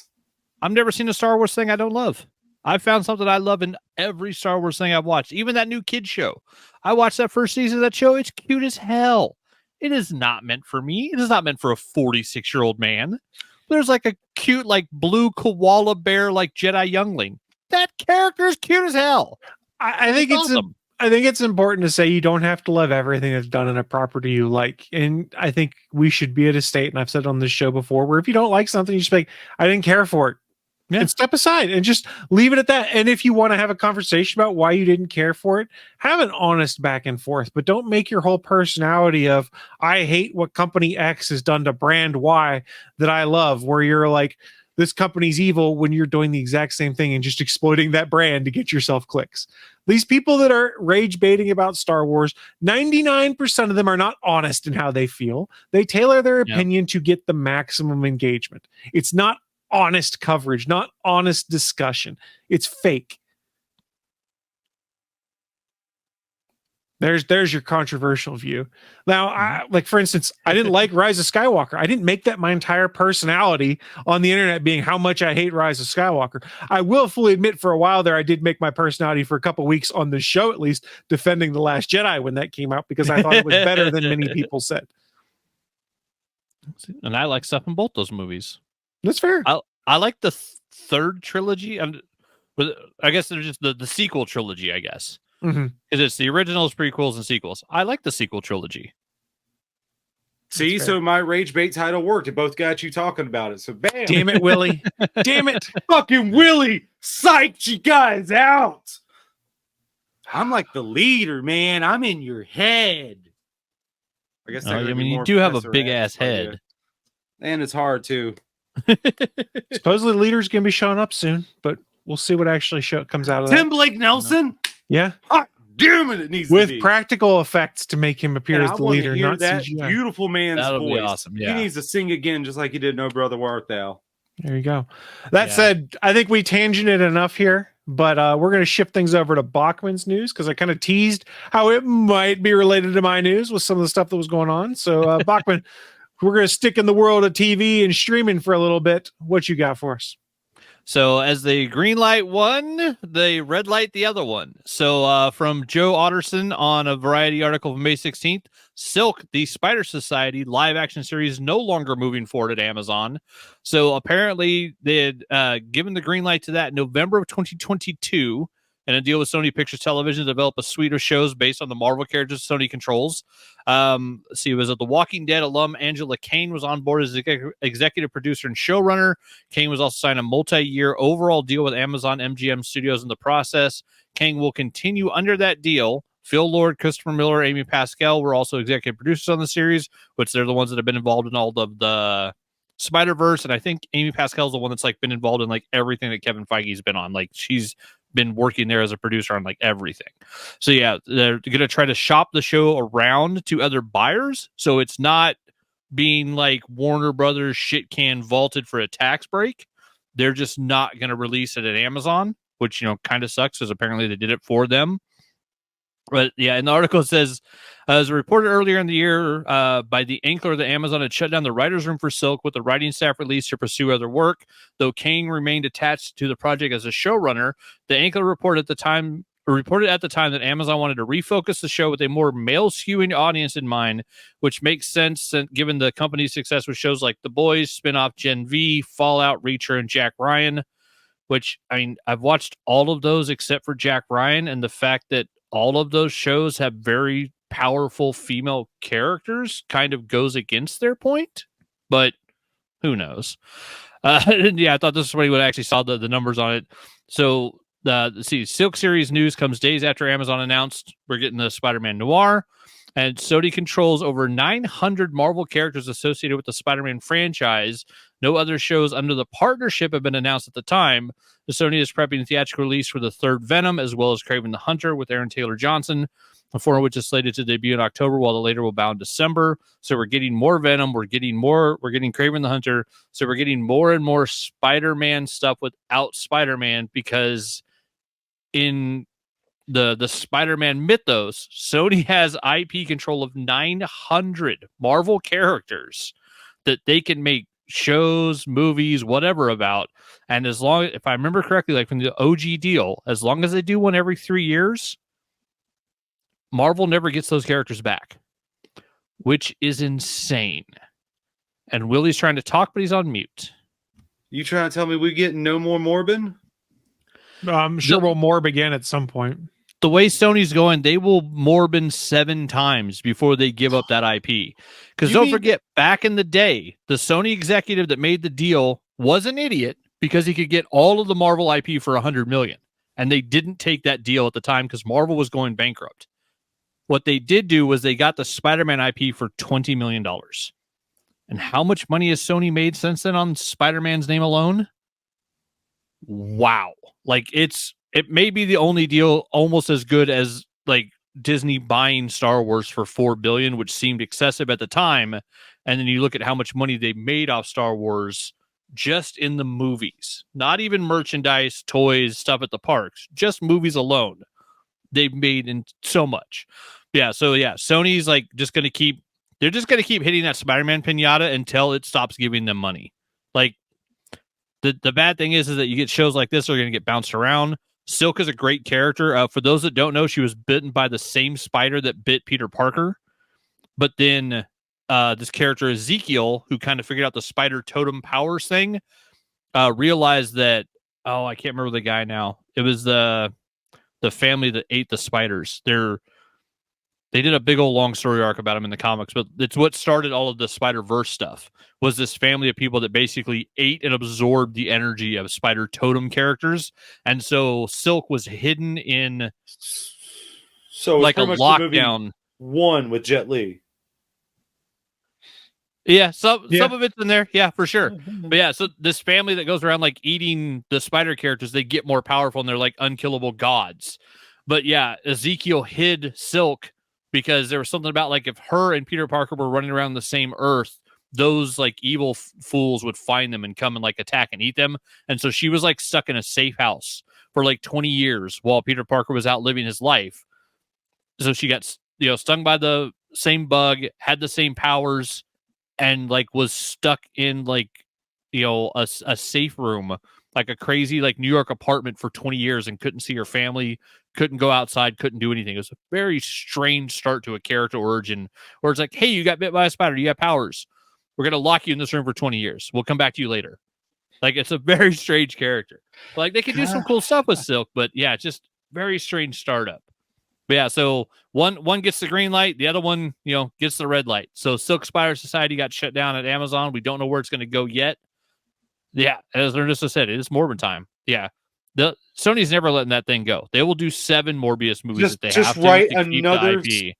I've never seen a Star Wars thing I don't love. I've found something I love in every Star Wars thing I've watched. Even that new kid show. I watched that first season of that show. It's cute as hell. It is not meant for me. It is not meant for a 46-year-old man. There's like a cute, like blue koala bear, like Jedi youngling. That character is cute as hell. I think it's awesome. I think it's important to say you don't have to love everything that's done in a property you like. And I think we should be at a state, and I've said on this show before, where if you don't like something, you just be like, I didn't care for it. Yeah. And step aside and just leave it at that. And if you want to have a conversation about why you didn't care for it, have an honest back and forth, but don't make your whole personality of, I hate what company X has done to brand Y that I love, where you're like, this company's evil, when you're doing the exact same thing and just exploiting that brand to get yourself clicks. These people that are rage baiting about Star Wars, 99% of them are not honest in how they feel. They tailor their opinion to get the maximum engagement. It's not honest coverage, not honest discussion. It's fake. There's your controversial view. Now, like for instance, I didn't like Rise of Skywalker. I didn't make that my entire personality on the internet being how much I hate Rise of Skywalker. I will fully admit for a while there, I did make my personality for a couple weeks on the show, at least, defending The Last Jedi when that came out, because I thought it was better than many people said. And I like stuff in both those movies. That's fair. I like the third trilogy. But I guess they're just the sequel trilogy, I guess. Because it's the originals, prequels, and sequels. I like the sequel trilogy. See, so my rage bait title worked. It both got you talking about it. So bam. Damn it, Willie. Damn it. Fucking Willie psyched you guys out. I'm like the leader, man. I'm in your head. I guess you do have a big ass head. And it's hard too. Supposedly leaders going to be showing up soon, but we'll see what actually comes out of Tim that. Blake Nelson? Yeah. Hot damn it needs with to be. practical effects to make him appear as the leader, hear not that CGI. Beautiful man's That'll voice. Be awesome. Yeah. He needs to sing again just like he did No Brother Wart Thou. There you go. That said, I think we tangented enough here, but we're going to shift things over to Bachman's news, because I kind of teased how it might be related to my news with some of the stuff that was going on. So Bachman, we're going to stick in the world of TV and streaming for a little bit. What you got for us? So as they green light one, they red light the other one. So from Joe Otterson on a Variety article from May 16th, Silk, the Spider Society live action series, no longer moving forward at Amazon. So apparently they had given the green light to that in November of 2022, and a deal with Sony Pictures Television to develop a suite of shows based on the Marvel characters Sony controls. It was The Walking Dead alum Angela Kane was on board as executive producer and showrunner. Kane was also signed a multi-year overall deal with Amazon MGM Studios in the process. Kane will continue under that deal. Phil Lord, Christopher Miller, Amy Pascal were also executive producers on the series, which they're the ones that have been involved in all of the Spider-Verse, and I think Amy Pascal's the one that's like been involved in like everything that Kevin Feige's been on. Like she's been working there as a producer on like everything. So yeah, they're going to try to shop the show around to other buyers, so it's not being like Warner Brothers shit can vaulted for a tax break. They're just not going to release it at Amazon, which, you know, kind of sucks, because apparently they did it for them. But yeah, and the article says, as reported earlier in the year by the Ankler, that Amazon had shut down the writer's room for Silk, with the writing staff released to pursue other work. Though Kane remained attached to the project as a showrunner, the Ankler reported at the time that Amazon wanted to refocus the show with a more male-skewing audience in mind, which makes sense given the company's success with shows like The Boys, spin-off Gen V, Fallout, Reacher, and Jack Ryan. Which, I mean, I've watched all of those except for Jack Ryan, and the fact that all of those shows have very powerful female characters kind of goes against their point, but who knows? Yeah, I thought this was when I actually saw the numbers on it. So Silk series news comes days after Amazon announced we're getting the Spider-Man Noir. And Sony controls over 900 Marvel characters associated with the Spider-Man franchise. No other shows under the partnership have been announced at the time. The Sony is prepping a theatrical release for the third Venom, as well as Kraven the Hunter with Aaron Taylor Johnson, the former which is slated to debut in October, while the later will bound December. So we're getting more Venom, we're getting Kraven the Hunter. So we're getting more and more Spider-Man stuff without Spider-Man, because in the Spider-Man mythos, Sony has IP control of 900 Marvel characters that they can make shows, movies, whatever about. And as long, if I remember correctly, like from the OG deal, as long as they do one every 3 years, Marvel never gets those characters back, which is insane. And Willie's trying to talk, but he's on mute. You trying to tell me we get no more Morbin? I'm sure we'll Morb again at some point. The way Sony's going, they will Morbin 7 times before they give up that IP. Because don't forget, back in the day, the Sony executive that made the deal was an idiot because he could get all of the Marvel IP for $100 million. And they didn't take that deal at the time because Marvel was going bankrupt. What they did do was they got the Spider-Man IP for $20 million. And how much money has Sony made since then on Spider-Man's name alone? Wow. Like, it may be the only deal almost as good as like Disney buying Star Wars for $4 billion, which seemed excessive at the time. And then you look at how much money they made off Star Wars just in the movies, not even merchandise, toys, stuff at the parks, just movies alone. They've made in so much. Yeah. So yeah, Sony's like they're just going to keep hitting that Spider-Man pinata until it stops giving them money. Like the bad thing is that you get shows like this are going to get bounced around. Silk is a great character. For those that don't know, she was bitten by the same spider that bit Peter Parker. But then this character, Ezekiel, who kind of figured out the spider totem powers thing, realized that, I can't remember the guy now. It was the family that ate the spiders. They did a big old long story arc about him in the comics, but it's what started all of the Spider-Verse stuff, was this family of people that basically ate and absorbed the energy of spider totem characters. And so Silk was hidden in like a lockdown. One with Jet Li. Yeah, some of it's in there. Yeah, for sure. But yeah, so this family that goes around like eating the spider characters, they get more powerful and they're like unkillable gods. But yeah, Ezekiel hid Silk because there was something about like if her and Peter Parker were running around the same Earth, those like evil fools would find them and come and like attack and eat them. And so she was like stuck in a safe house for like 20 years while Peter Parker was out living his life. So she got, stung by the same bug, had the same powers, and like was stuck in like, a safe room, like a crazy like New York apartment for 20 years and couldn't see her family, couldn't go outside, couldn't do anything. It was a very strange start to a character origin where it's like, hey, you got bit by a spider, you have powers. We're going to lock you in this room for 20 years. We'll come back to you later. Like, it's a very strange character. Like, they could do some cool stuff with Silk, but yeah, just very strange startup. But yeah, so one gets the green light, the other one, gets the red light. So Silk Spider Society got shut down at Amazon. We don't know where it's going to go yet. Yeah, as Ernesto said, it is Morbin time. Yeah. Sony's never letting that thing go. They will do 7 Morbius movies if they have to write keep another the IP.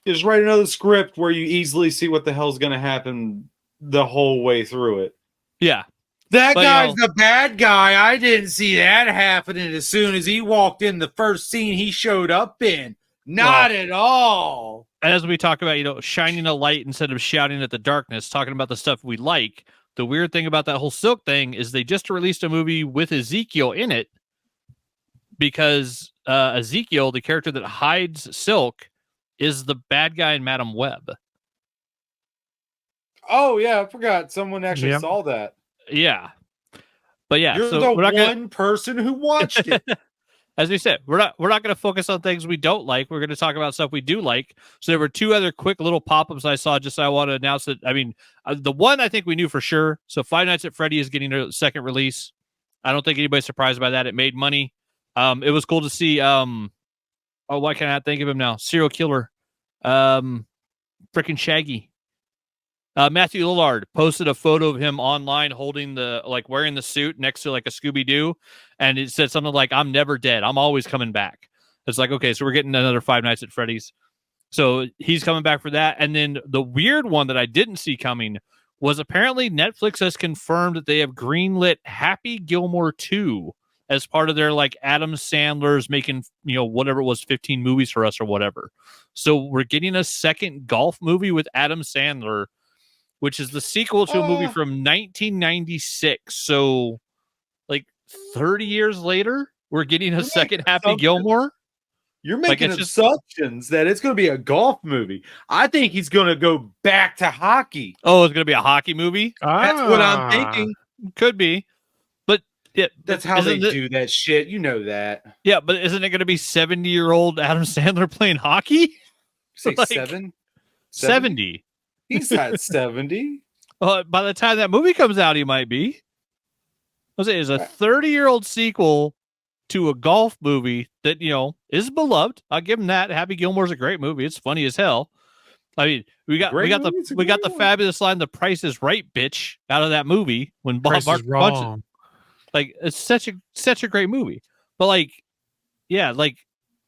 Just write another script where you easily see what the hell's going to happen the whole way through it. Yeah. That guy's the bad guy. I didn't see that happening as soon as he walked in the first scene he showed up in. Not at all. As we talk about, shining a light instead of shouting at the darkness, talking about the stuff we like. The weird thing about that whole Silk thing is they just released a movie with Ezekiel in it because Ezekiel, the character that hides Silk, is the bad guy in Madam Web. Oh, yeah, I forgot. Someone actually saw that. Yeah. But yeah, you're so the one person who watched it. As we said, we're not going to focus on things we don't like. We're going to talk about stuff we do like. So there were 2 other quick little pop-ups I saw. I want to announce that. I mean, the one I think we knew for sure. So Five Nights at Freddy is getting a second release. I don't think anybody's surprised by that. It made money. It was cool to see. Why can't I think of him now? Serial killer, freaking Shaggy. Matthew Lillard posted a photo of him online holding wearing the suit next to like a Scooby-Doo. And it said something like, I'm never dead. I'm always coming back. It's like, okay, so we're getting another Five Nights at Freddy's. So he's coming back for that. And then the weird one that I didn't see coming was apparently Netflix has confirmed that they have greenlit Happy Gilmore 2 as part of their like Adam Sandler's making, whatever it was, 15 movies for us or whatever. So we're getting a second golf movie with Adam Sandler, which is the sequel to a movie from 1996. So like 30 years later, we're getting a second Happy Gilmore. You're making assumptions that it's going to be a golf movie. I think he's going to go back to hockey. Oh, it's going to be a hockey movie? That's what I'm thinking. Could be. But yeah, that's how they do that shit. You know that. Yeah, but isn't it going to be 70-year-old Adam Sandler playing hockey? Say like, 70? 70. He's not 70. Well, by the time that movie comes out, he might be. I'll say it's a 30-year-old sequel to a golf movie that, is beloved. I'll give him that. Happy Gilmore's a great movie. It's funny as hell. I mean, we got the fabulous line, "The Price is Right, bitch," out of that movie when Bob Mark punches. Like, it's such a great movie. But like, yeah, like,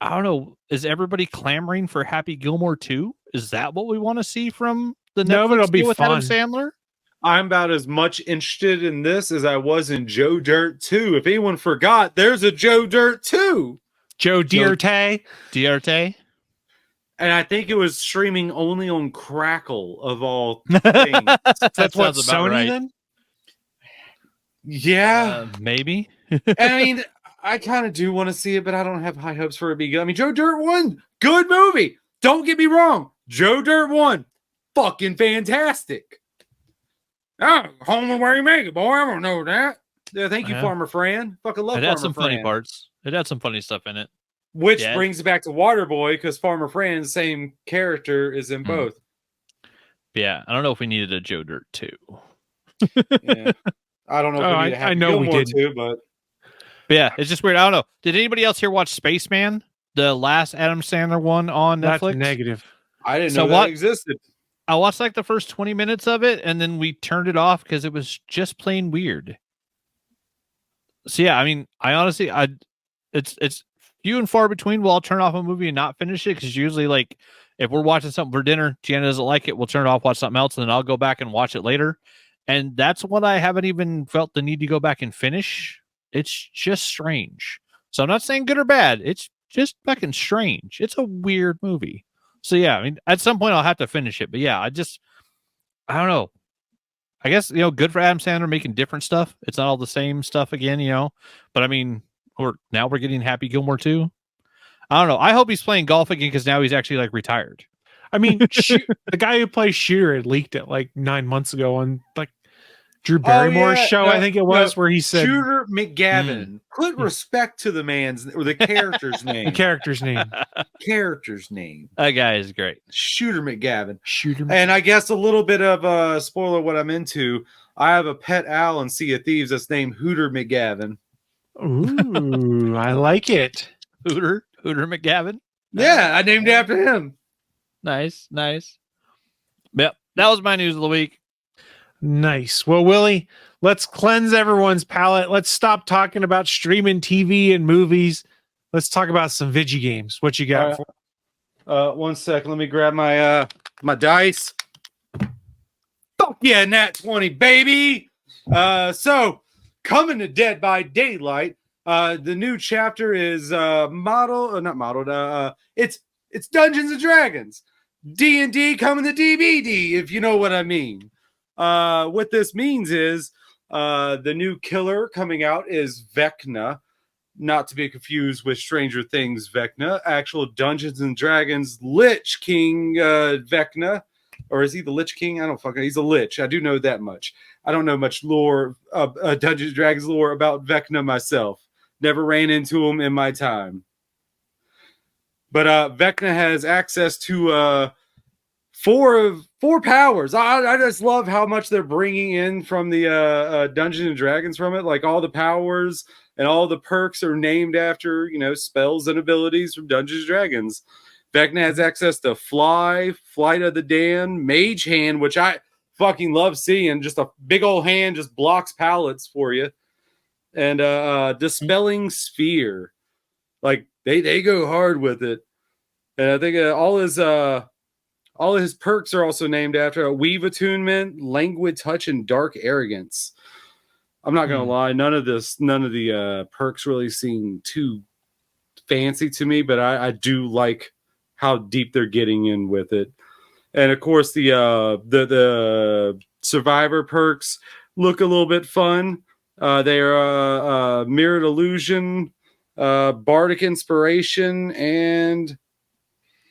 I don't know. Is everybody clamoring for Happy Gilmore 2? Is that what we want to see from the Netflix deal with Adam Sandler? I'm about as much interested in this as I was in Joe Dirt 2. If anyone forgot, there's a Joe Dirt 2. Joe Dirt. And I think it was streaming only on Crackle of all things. That's what Sony right. Then? Yeah. Maybe. I mean, I kind of do want to see it, but I don't have high hopes for it being good. I mean, Joe Dirt 1, good movie. Don't get me wrong. Joe Dirt 1, fucking fantastic. Oh, home and where you make it, boy. I don't know that. Yeah, thank you, Farmer Fran. Fucking love Farmer Fran. It had some funny parts. It had some funny stuff in it. Which brings it back to Waterboy, because Farmer Fran, the same character, is in both. Yeah, I don't know if we needed a Joe Dirt 2. Yeah. I don't know if we need to have Gilmore 2, but yeah, it's just weird. I don't know. Did anybody else here watch Spaceman? The last Adam Sandler one on Netflix? That's negative. I didn't know that existed. I watched like the first 20 minutes of it, and then we turned it off because it was just plain weird. So yeah, I mean, I honestly, it's few and far between. I'll turn off a movie and not finish it, because usually, like, if we're watching something for dinner, Gianna doesn't like it, we'll turn it off, watch something else, and then I'll go back and watch it later. And that's what I haven't even felt the need to go back and finish. It's just strange. So I'm not saying good or bad. It's just fucking strange. It's a weird movie. So yeah, I mean, at some point I'll have to finish it. But yeah, I don't know. I guess, good for Adam Sandler making different stuff. It's not all the same stuff again, But I mean, we're getting Happy Gilmore 2. I don't know. I hope he's playing golf again, because now he's actually like retired. I mean, the guy who plays Shooter had leaked it like 9 months ago on like Drew Barrymore's show, I think it was, where he said Shooter McGavin. Put respect to the man's or the character's name. The character's name. Character's name. That guy is great. Shooter McGavin. And I guess a little bit of a spoiler what I'm into. I have a pet owl in Sea of Thieves that's named Hooter McGavin. Ooh, I like it. Hooter McGavin. Yeah, I named it after him. Nice. Yep, that was my news of the week. Nice. Well, Willie, let's cleanse everyone's palate. Let's stop talking about streaming TV and movies. Let's talk about some Vigi games. What you got? One second. Let me grab my my dice. Fuck yeah, Nat 20, baby. So coming to Dead by Daylight. The new chapter is it's Dungeons and Dragons. D&D coming to DVD, if you know what I mean. What this means is the new killer coming out is Vecna, not to be confused with Stranger Things Vecna, actual Dungeons and Dragons Lich King Vecna. Or is he the Lich King? I don't fucking. He's a Lich. I do know that much. I don't know much lore, Dungeons and Dragons lore about Vecna myself. Never ran into him in my time. But Vecna has access to four powers. I just love how much they're bringing in from the Dungeons and Dragons from it. Like all the powers and all the perks are named after, spells and abilities from Dungeons and Dragons. Vecna has access to Fly, Flight of the Damned, Mage Hand, which I fucking love seeing. Just a big old hand just blocks pallets for you. And Dispelling Sphere. Like, they go hard with it. And I think all of his perks are also named after weave attunement, languid touch, and dark arrogance. I'm not gonna lie, none of the perks really seem too fancy to me, but I do like how deep they're getting in with it. And of course, the survivor perks look a little bit fun. They are mirrored illusion, bardic inspiration, and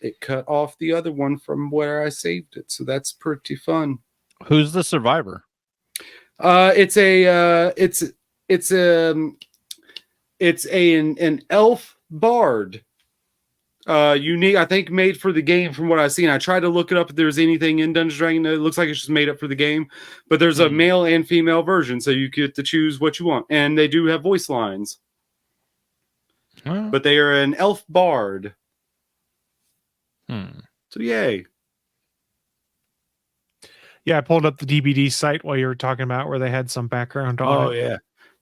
it cut off the other one from where I saved it, so that's pretty fun. Who's the survivor? It's an elf bard. Unique, I think, made for the game from what I've seen. I tried to look it up if there's anything in Dungeons & Dragons. It looks like it's just made up for the game, but there's a male and female version, so you get to choose what you want. And they do have voice lines. But they are an elf bard. So yay. Yeah, I pulled up the DBD site while you were talking about where they had some background on it. Yeah.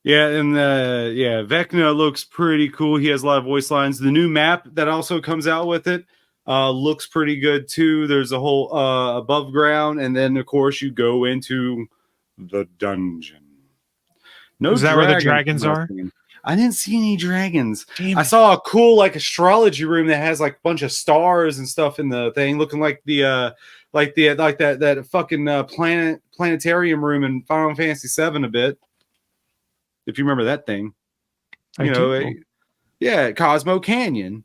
Yeah, and Vecna looks pretty cool. He has a lot of voice lines. The new map that also comes out with it looks pretty good too. There's a whole above ground, and then of course you go into the dungeon. Is that where the dragons are? I didn't see any dragons. I saw a cool astrology room that has a bunch of stars and stuff in the thing, looking like that fucking planetarium room in Final Fantasy VII a bit. If you remember that thing, Cosmo Canyon,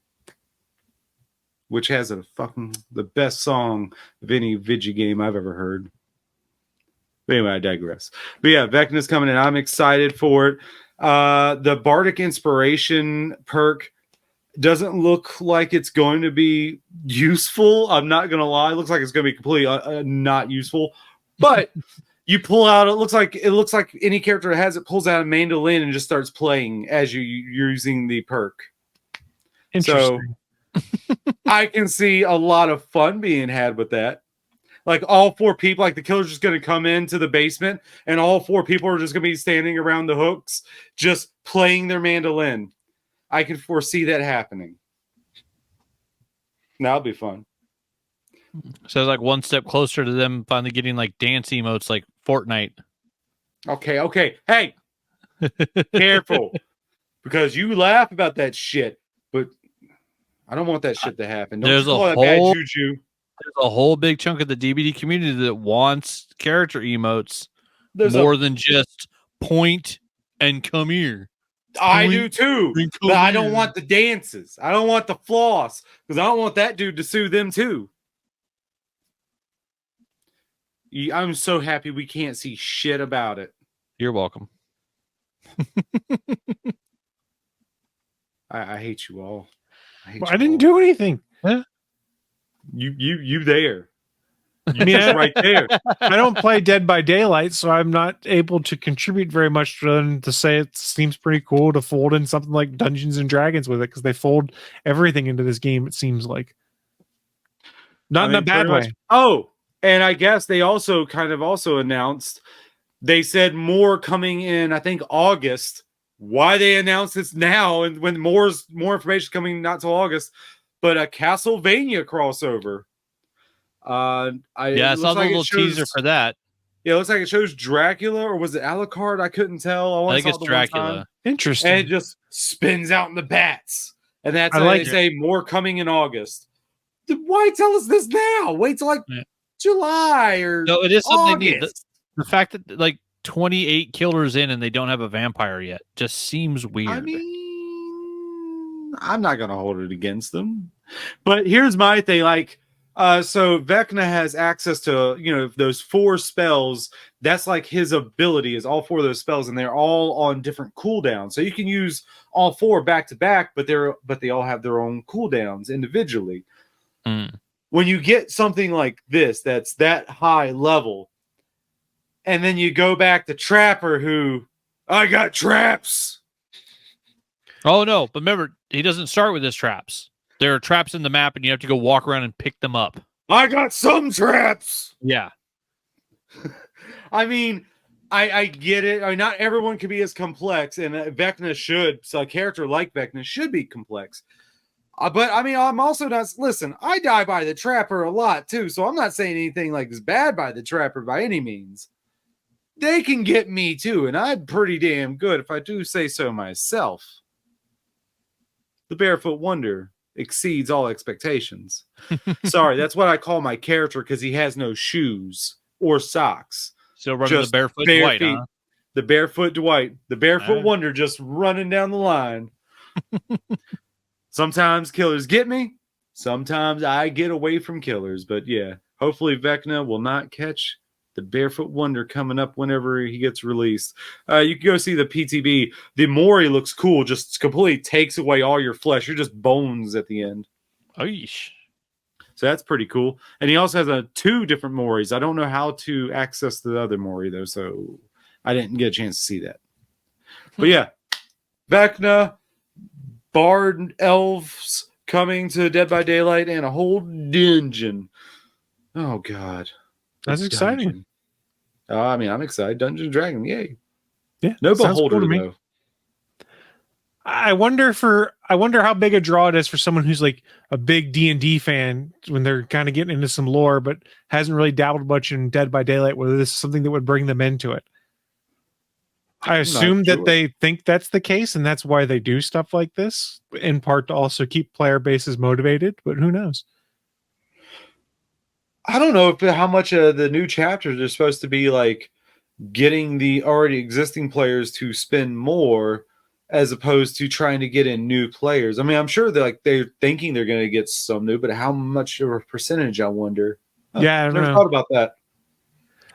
which has the best song of any video game I've ever heard. But anyway, I digress. But yeah, Vecna's coming in. I'm excited for it. The Bardic Inspiration perk doesn't look like it's going to be useful. I'm not going to lie. It looks like it's going to be completely not useful. But you pull out, it looks like any character that has it pulls out a mandolin and just starts playing as you're using the perk. Interesting. So I can see a lot of fun being had with that. Like all four people, like the killer's just going to come into the basement and all four people are just going to be standing around the hooks, just playing their mandolin. I can foresee that happening. That'll be fun. So it's like one step closer to them finally getting dance emotes like Fortnite. Okay. Hey, careful. Because you laugh about that shit, but I don't want that shit to happen. Don't There's you call a that bad whole juju. There's a whole big chunk of the DBD community that wants character emotes more than just point and come here. I do too, but I don't want the dances. I don't want the floss because I don't want that dude to sue them too. I'm so happy we can't see shit about it. You're welcome. I hate you all. I didn't do anything. Yeah. You there. I mean, right there. I don't play Dead by Daylight, so I'm not able to contribute very much other than to say it seems pretty cool to fold in something like Dungeons and Dragons with it because they fold everything into this game. It seems like not in a bad way. Oh, and I guess they also announced. They said more coming in. I think August. Why they announced this now and when more information coming not till August, but a Castlevania crossover. I saw the little teaser for that. Yeah, it looks like it shows Dracula, or was it Alucard? I couldn't tell. I think it's Dracula. Interesting. And it just spins out in the bats. And that's why they say more coming in August. Why tell us this now? Wait till July or no, it is something August. neat. The fact that 28 killers in and they don't have a vampire yet just seems weird. I mean, I'm not going to hold it against them. But here's my thing. So Vecna has access to, those 4 spells. That's like his ability is all 4 of those spells, and they're all on different cooldowns. So you can use all 4 back to back, but they all have their own cooldowns individually. When you get something like this, that's that high level, and then you go back to Trapper, who I got traps. Oh no! But remember, he doesn't start with his traps. There are traps in the map, and you have to go walk around and pick them up. I got some traps. Yeah. I mean, I get it. I mean, not everyone can be as complex, and Vecna should. So a character like Vecna should be complex. But I mean, I'm also not. Listen, I die by the Trapper a lot too, so I'm not saying anything like is bad by the Trapper by any means. They can get me too, and I'm pretty damn good if I do say so myself. The Barefoot Wonder exceeds all expectations. Sorry, that's what I call my character because he has no shoes or socks. Still running the barefoot bare Dwight, feet. huh? The Barefoot Dwight, the Barefoot Right. Wonder, just running down the line. Sometimes killers get me. Sometimes I get away from killers. But yeah, hopefully Vecna will not catch the Barefoot Wonder coming up whenever he gets released. You can go see the PTB. The Mori looks cool. Just completely takes away all your flesh. You're just bones at the end. Oish. So that's pretty cool. And he also has two different Moris. I don't know how to access the other Mori though, so I didn't get a chance to see that. But yeah, Vecna, Bard Elves coming to Dead by Daylight and a whole dungeon. Oh God. That's exciting. I mean, I'm excited. Dungeon and Dragon, yay. Yeah. No sounds Beholder cool to me. though. I wonder how big a draw it is for someone who's like a big D&D fan when they're kind of getting into some lore, but hasn't really dabbled much in Dead by Daylight, whether this is something that would bring them into it. I assume that they think that's the case, and that's why they do stuff like this, in part to also keep player bases motivated, but who knows? I don't know how much of the new chapters are supposed to be like getting the already existing players to spend more as opposed to trying to get in new players. I mean, I'm sure they're thinking they're going to get some new, but how much of a percentage, I wonder. Yeah, I I've don't never know. thought about that.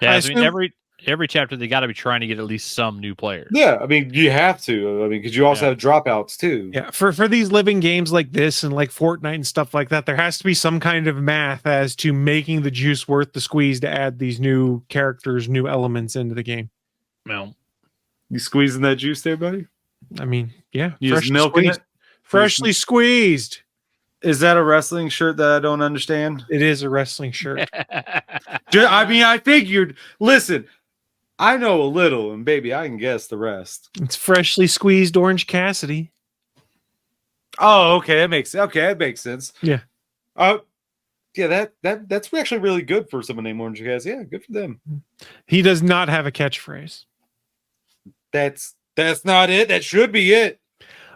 Yeah, I I mean, every chapter they got to be trying to get at least some new players. Yeah, I mean, you have to. I mean, because you also have dropouts too. Yeah, for these living games like this and like Fortnite and stuff like that, there has to be some kind of math as to making the juice worth the squeeze to add these new characters, new elements into the game. No. You squeezing that juice there, buddy? I mean, yeah, You just milking it? freshly squeezed. Is that a wrestling shirt that I don't understand? It is a wrestling shirt. I mean, I figured. Listen, I know a little, and baby, I can guess the rest. It's freshly squeezed Orange Cassidy. Oh, okay, that makes sense. Yeah. Yeah, that's actually really good for someone named Orange Guys. Yeah, good for them. He does not have a catchphrase. That's not it. That should be it.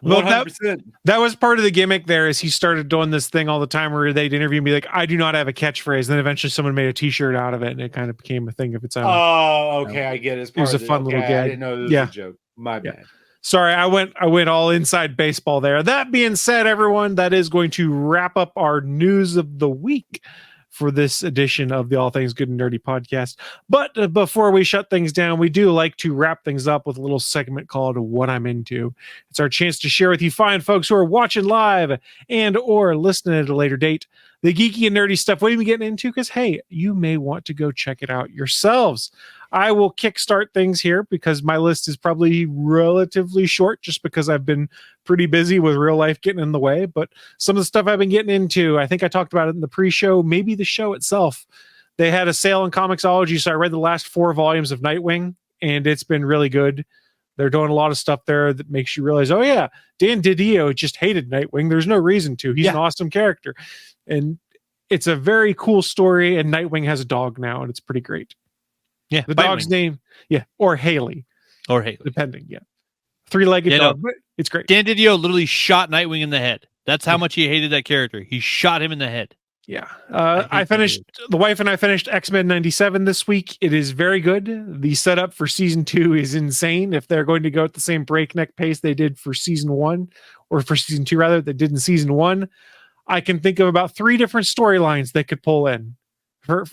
Well, 100%. that was part of the gimmick there is he started doing this thing all the time where they'd interview me like, I do not have a catchphrase. And then eventually someone made a t-shirt out of it and it kind of became a thing of its own. Oh, okay, I get it. It was a fun little gag. I didn't know this was a joke. My bad. Sorry, I went all inside baseball there. That being said, everyone, that is going to wrap up our news of the week for this edition of the All Things Good and Nerdy podcast. But before we shut things down, we do like to wrap things up with a little segment called What I'm Into. It's our chance to share with you fine folks who are watching live and or listening at a later date the geeky and nerdy stuff we've been getting into, because, hey, you may want to go check it out yourselves. I will kickstart things here because my list is probably relatively short just because I've been pretty busy with real life getting in the way. But some of the stuff I've been getting into, I think I talked about it in the pre-show, maybe the show itself. They had a sale in Comixology, so I read the last 4 volumes of Nightwing, and it's been really good. They're doing a lot of stuff there that makes you realize, oh yeah, Dan Didio just hated Nightwing. There's no reason to. He's an awesome character. And it's a very cool story, and Nightwing has a dog now, and it's pretty great. Yeah, the dog's name, or Haley, depending, 3-legged dog. But it's great. Dan Didio literally shot Nightwing in the head. That's how much he hated that character. He shot him in the head. Yeah, I finished. The wife and I finished X-Men '97 this week. It is very good. The setup for season 2 is insane. If they're going to go at the same breakneck pace they did for season 1, or for season 2 rather, they did in season 1, I can think of about 3 different storylines they could pull in.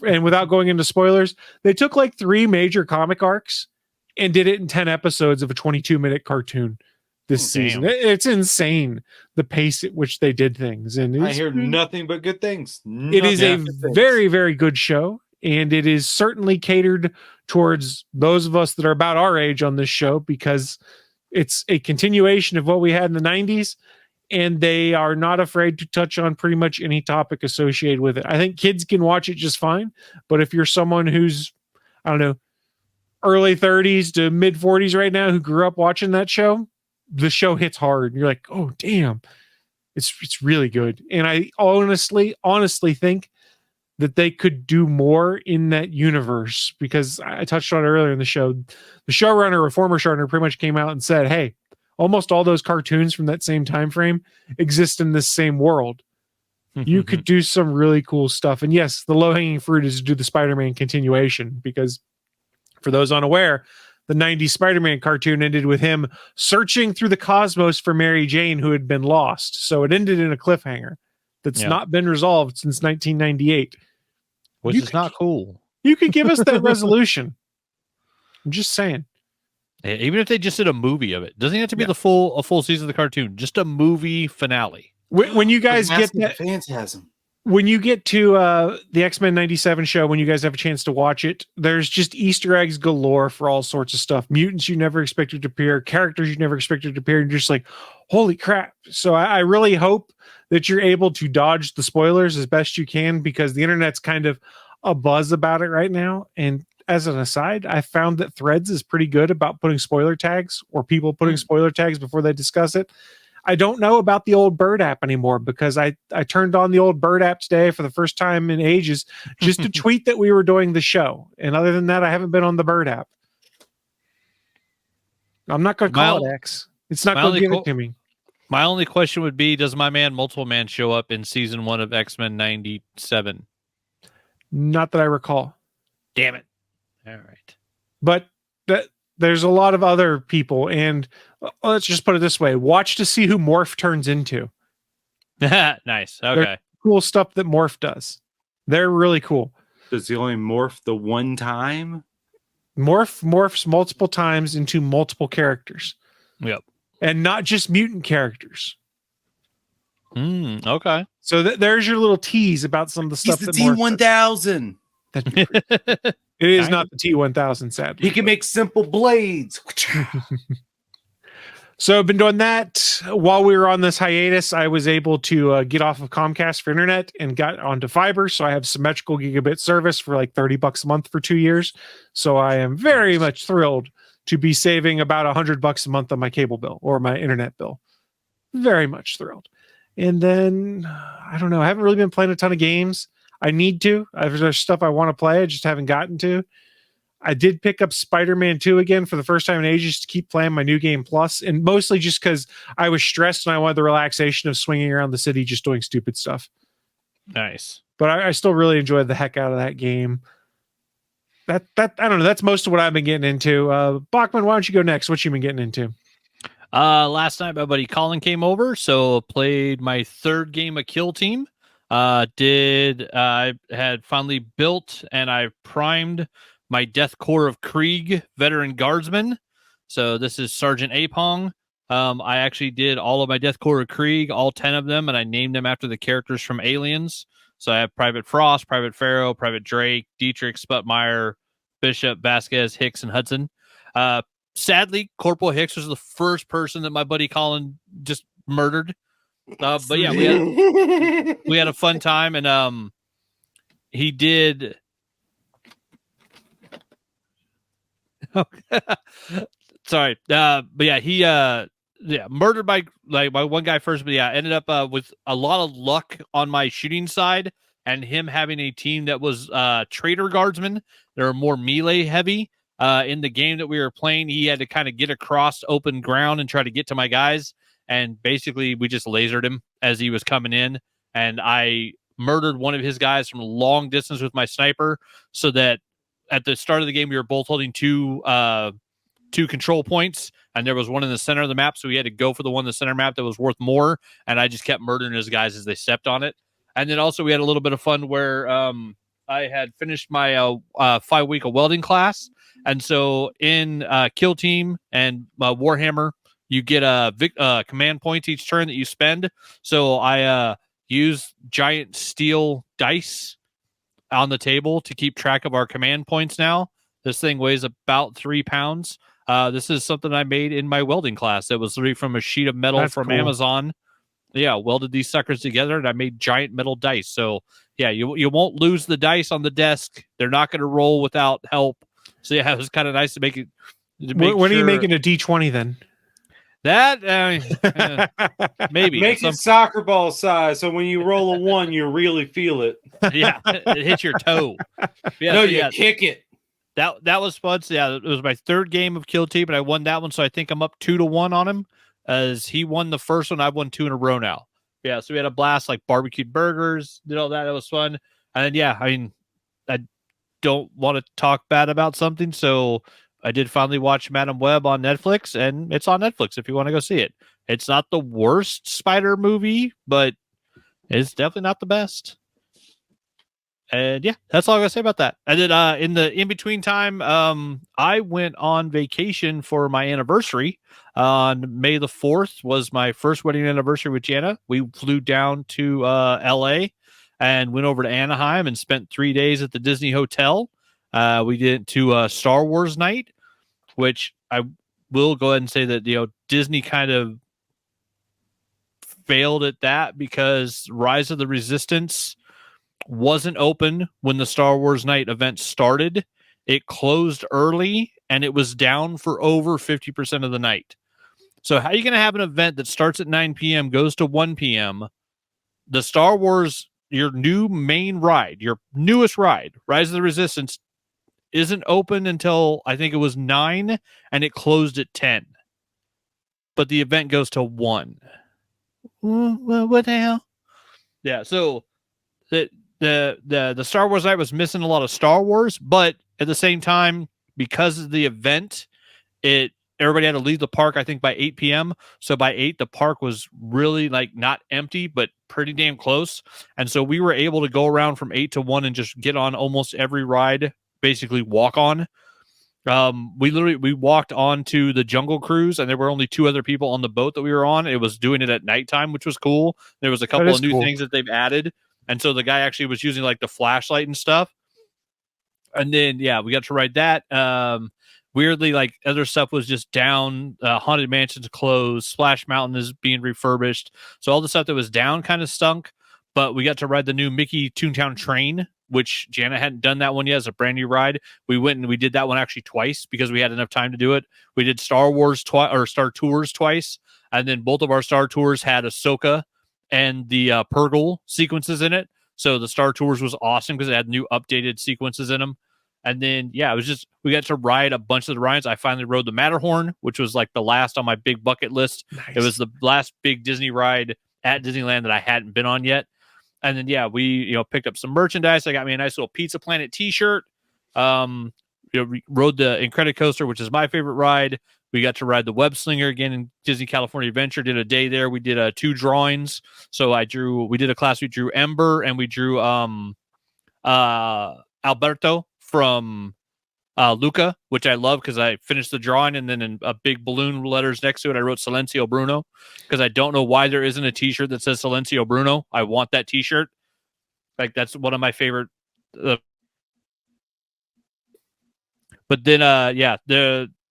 And without going into spoilers, they took like 3 major comic arcs and did it in 10 episodes of a 22-minute cartoon this season. It's insane the pace at which they did things. And I hear nothing but good things. It is a very, very good show. And it is certainly catered towards those of us that are about our age on this show, because it's a continuation of what we had in the 90s. And they are not afraid to touch on pretty much any topic associated with it. I think kids can watch it just fine. But if you're someone who's, I don't know, early 30s to mid 40s right now who grew up watching that show, the show hits hard. And you're like, oh, damn. It's really good. And I honestly think that they could do more in that universe, because I touched on it earlier in the show. The showrunner or former showrunner pretty much came out and said, hey, almost all those cartoons from that same time frame exist in this same world. You could do some really cool stuff. And yes, the low-hanging fruit is to do the Spider-Man continuation, because for those unaware, the 90s Spider-Man cartoon ended with him searching through the cosmos for Mary Jane, who had been lost. So it ended in a cliffhanger that's not been resolved since 1998. Which is not cool. You could give us that resolution. I'm just saying. Yeah, even if they just did a movie of it, doesn't have to be a full season of the cartoon. Just a movie finale. When you guys get that phantasm, when you get to the X-Men 97 show, when you guys have a chance to watch it, there's just Easter eggs galore for all sorts of stuff. Mutants you never expected to appear, characters you never expected to appear, and you're just like, holy crap. So I really hope that you're able to dodge the spoilers as best you can, because the internet's kind of a buzz about it right now. And as an aside, I found that Threads is pretty good about putting spoiler tags, or people putting spoiler tags before they discuss it. I don't know about the old Bird app anymore, because I turned on the old Bird app today for the first time in ages just to tweet that we were doing the show. And other than that, I haven't been on the Bird app. I'm not going to call it X. It's not going to give it to me. My only question would be, does my man Multiple Man show up in season 1 of X-Men 97? Not that I recall. Damn it. All right. But there's a lot of other people, and let's just put it this way. Watch to see who Morph turns into. Nice. Okay. There's cool stuff that Morph does. They're really cool. Does he only morph the one time? Morphs multiple times into multiple characters. Yep. And not just mutant characters. Okay. So there's your little tease about some of the stuff. He's the T-1000. It is not the T-1000, sadly. He can make simple blades. So I've been doing that. While we were on this hiatus, I was able to get off of Comcast for internet and got onto fiber. So I have symmetrical gigabit service for like $30 a month for 2 years. So I am very much thrilled to be saving about $100 a month on my cable bill or my internet bill. Very much thrilled. And then, I don't know, I haven't really been playing a ton of games. I need to. There's stuff I want to play. I just haven't gotten to. I did pick up Spider-Man 2 again for the first time in ages to keep playing my New Game Plus, and mostly just because I was stressed and I wanted the relaxation of swinging around the city just doing stupid stuff. Nice. But I still really enjoyed the heck out of that game. That I don't know. That's most of what I've been getting into. Bachman, why don't you go next? What you been getting into? Last night my buddy Colin came over, so played my third game of Kill Team. I had finally built and I primed my Death Corps of Krieg veteran guardsman. So this is Sergeant Apong. I actually did all of my Death Corps of Krieg, all 10 of them, and I named them after the characters from Aliens. So I have Private Frost, Private Pharaoh, Private Drake, Dietrich, Sputmeyer, Bishop, Vasquez, Hicks, and Hudson. Sadly, Corporal Hicks was the first person that my buddy Colin just murdered. But yeah, we had a fun time, and he did. Sorry, but yeah, he murdered my one guy first, but yeah, ended up with a lot of luck on my shooting side, and him having a team that was traitor guardsmen. They're more melee heavy. In the game that we were playing, he had to kind of get across open ground and try to get to my guys. And basically, we just lasered him as he was coming in. And I murdered one of his guys from a long distance with my sniper, so that at the start of the game, we were both holding two control points. And there was one in the center of the map. So we had to go for the one in the center map that was worth more. And I just kept murdering his guys as they stepped on it. And then also we had a little bit of fun where I had finished my 5-week of welding class. And so in Kill Team and Warhammer, you get command points each turn that you spend. So I use giant steel dice on the table to keep track of our command points now. This thing weighs about 3 pounds. This is something I made in my welding class. It was literally from a sheet of metal from cool. Amazon. Yeah, welded these suckers together, and I made giant metal dice. So yeah, you won't lose the dice on the desk. They're not going to roll without help. So yeah, it was kind of nice to make it. When are you making a D20 then? That maybe Make it soccer ball size, so when you roll a 1, you really feel it. yeah, it hits your toe. Yeah, No, so you kick it. That was fun. So yeah, it was my third game of Kill Team, but I won that one, so I think I'm up 2-1 on him. As he won the first one, I've won 2 in a row now. Yeah, so we had a blast, like barbecued burgers, did all that. It was fun. And then, yeah, I mean, I don't want to talk bad about something, so I did finally watch Madam Web on Netflix, and it's on Netflix if you want to go see it. It's not the worst Spider movie, but it's definitely not the best. And yeah, that's all I gotta say about that. And then in the in-between time, I went on vacation for my anniversary. On May the 4th was my first wedding anniversary with Jana. We flew down to LA and went over to Anaheim and spent 3 days at the Disney Hotel. We did to Star Wars night, which I will go ahead and say that, you know, Disney kind of failed at that because Rise of the Resistance wasn't open when the Star Wars night event started. It closed early and it was down for over 50% of the night. So how are you going to have an event that starts at 9 p.m., goes to 1 p.m., the Star Wars, your new main ride, your newest ride, Rise of the Resistance, isn't open until I think it was 9 and it closed at 10. But the event goes to 1. What the hell? Yeah, so the Star Wars night was missing a lot of Star Wars, but at the same time, because of the event, everybody had to leave the park, I think, by 8 p.m. So by 8, the park was really like not empty, but pretty damn close. And so we were able to go around from 8 to 1 and just get on almost every ride, basically walk on. We walked on to the Jungle Cruise, and there were only 2 other people on the boat that we were on. It was doing it at nighttime, which was cool. There was a couple of new things that they've added. And so the guy actually was using like the flashlight and stuff. And then, yeah, we got to ride that. Weirdly, like other stuff was just down. Haunted Mansion's closed. Splash Mountain is being refurbished. So all the stuff that was down kind of stunk. But we got to ride the new Mickey Toontown train, which Jana hadn't done that one yet as a brand new ride. We went and we did that one actually twice because we had enough time to do it. We did Star Tours twice. And then both of our Star Tours had Ahsoka and the Purgle sequences in it. So the Star Tours was awesome because it had new updated sequences in them. And then, yeah, it was just, we got to ride a bunch of the rides. I finally rode the Matterhorn, which was like the last on my big bucket list. Nice. It was the last big Disney ride at Disneyland that I hadn't been on yet. And then, yeah, we, picked up some merchandise. I got me a nice little Pizza Planet t-shirt. Rode the Incredicoaster, which is my favorite ride. We got to ride the Web Slinger again in Disney California Adventure. Did a day there. We did 2 drawings. So we did a class. We drew Ember and we drew Alberto from Luca, which I love because I finished the drawing and then in a big balloon letters next to it, I wrote Silencio Bruno because I don't know why there isn't a t-shirt that says Silencio Bruno. I want that t-shirt. Like that's one of my favorite. But then,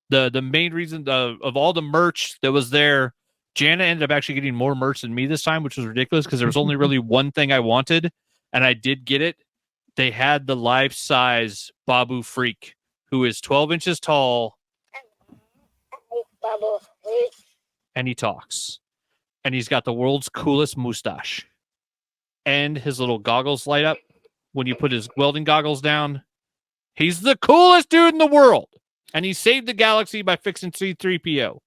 the main reason of all the merch that was there, Jana ended up actually getting more merch than me this time, which was ridiculous because there was only really one thing I wanted, and I did get it. They had the life-size Babu Freak, who is 12 inches tall, and he talks, and he's got the world's coolest mustache, and his little goggles light up when you put his welding goggles down. He's the coolest dude in the world. And he saved the galaxy by fixing C-3PO.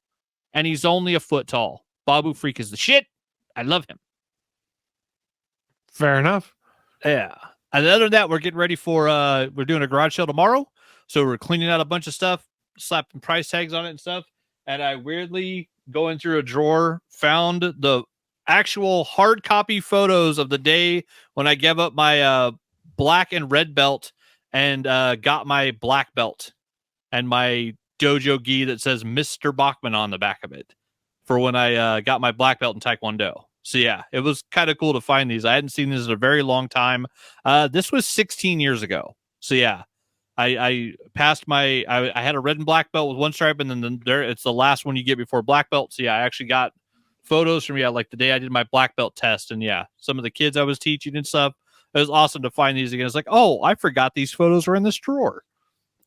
And he's only a foot tall. Babu Freak is the shit. I love him. Fair enough. Yeah. And other than that, we're getting ready for, we're doing a garage sale tomorrow. So we're cleaning out a bunch of stuff, slapping price tags on it and stuff. And I weirdly, going through a drawer, found the actual hard copy photos of the day when I gave up my black and red belt and got my black belt. And my dojo gi that says Mr. Bachman on the back of it for when I got my black belt in Taekwondo. So yeah, it was kind of cool to find these. I hadn't seen these in a very long time. This was 16 years ago. So yeah, I passed I had a red and black belt with one stripe, and then it's the last one you get before black belt. So yeah, I actually got photos from like the day I did my black belt test, and yeah, some of the kids I was teaching and stuff. It was awesome to find these again. It's like, oh, I forgot these photos were in this drawer.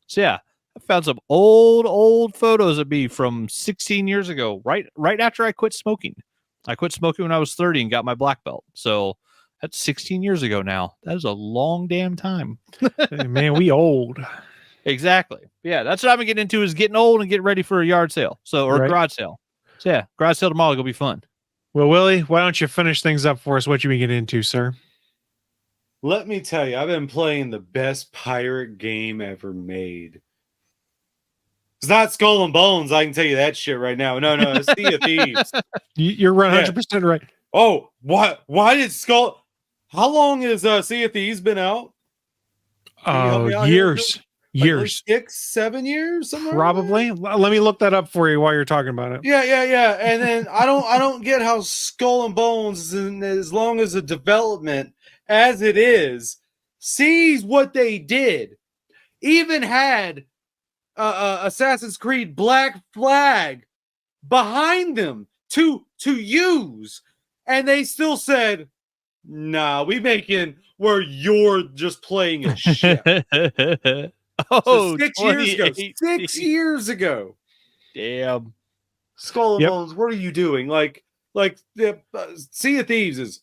So yeah. I found some old photos of me from 16 years ago, right after I quit smoking. I quit smoking when I was 30 and got my black belt. So that's 16 years ago now. That is a long damn time. Hey, man, we old. Exactly. Yeah, that's what I'm gonna get into is getting old and getting ready for a yard sale. Or Right. garage sale. So yeah, garage sale tomorrow will be fun. Well, Willie, why don't you finish things up for us? What you been getting into, sir? Let me tell you, I've been playing the best pirate game ever made. It's not Skull and Bones, I can tell you that shit right now. No, it's Sea of Thieves. You're 100% right. Oh, what? Why did Skull? How long has Sea of Thieves been out? Can you help me out here? Years. 6, 7 years, somewhere. Probably. Let me look that up for you while you're talking about it. Yeah. And then I don't get how Skull and Bones, as long as the development as it is, sees what they did. Even had Assassin's Creed Black Flag behind them to use, and they still said, "Nah, where you're just playing a ship." So 6 years ago. 6 years ago. Damn. Skull and Bones, what are you doing? Like the Sea of Thieves is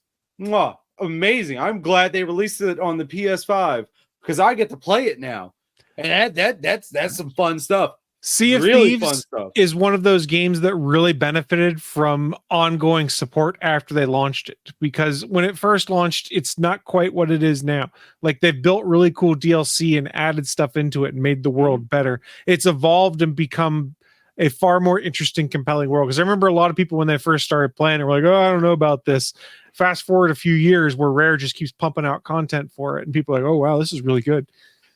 amazing. I'm glad they released it on the PS5 because I get to play it now, and that's some fun stuff. Sea of Really fun Thieves stuff. is one of those games that really benefited from ongoing support after they launched it, because when it first launched, it's not quite what it is now. Like, they've built really cool DLC and added stuff into it and made the world better. It's evolved and become a far more interesting, compelling world. Because I remember a lot of people when they first started playing, they were like, "Oh, I don't know about this." Fast forward a few years where Rare just keeps pumping out content for it, and people are like, "Oh wow, this is really good."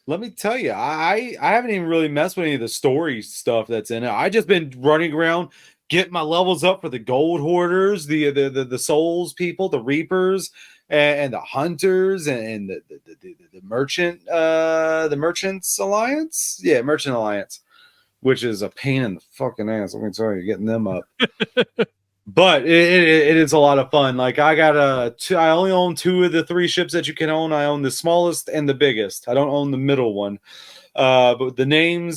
Let me tell you, I haven't even really messed with any of the story stuff that's in it. I just been running around, getting my levels up for the gold hoarders, the souls people, the reapers, and the hunters, and the merchants alliance. Yeah, merchant alliance, which is a pain in the fucking ass. Let me tell you, getting them up. But it is a lot of fun. Like, I only own 2 of the 3 ships that you can own. I own the smallest and the biggest. I don't own the middle one. But the name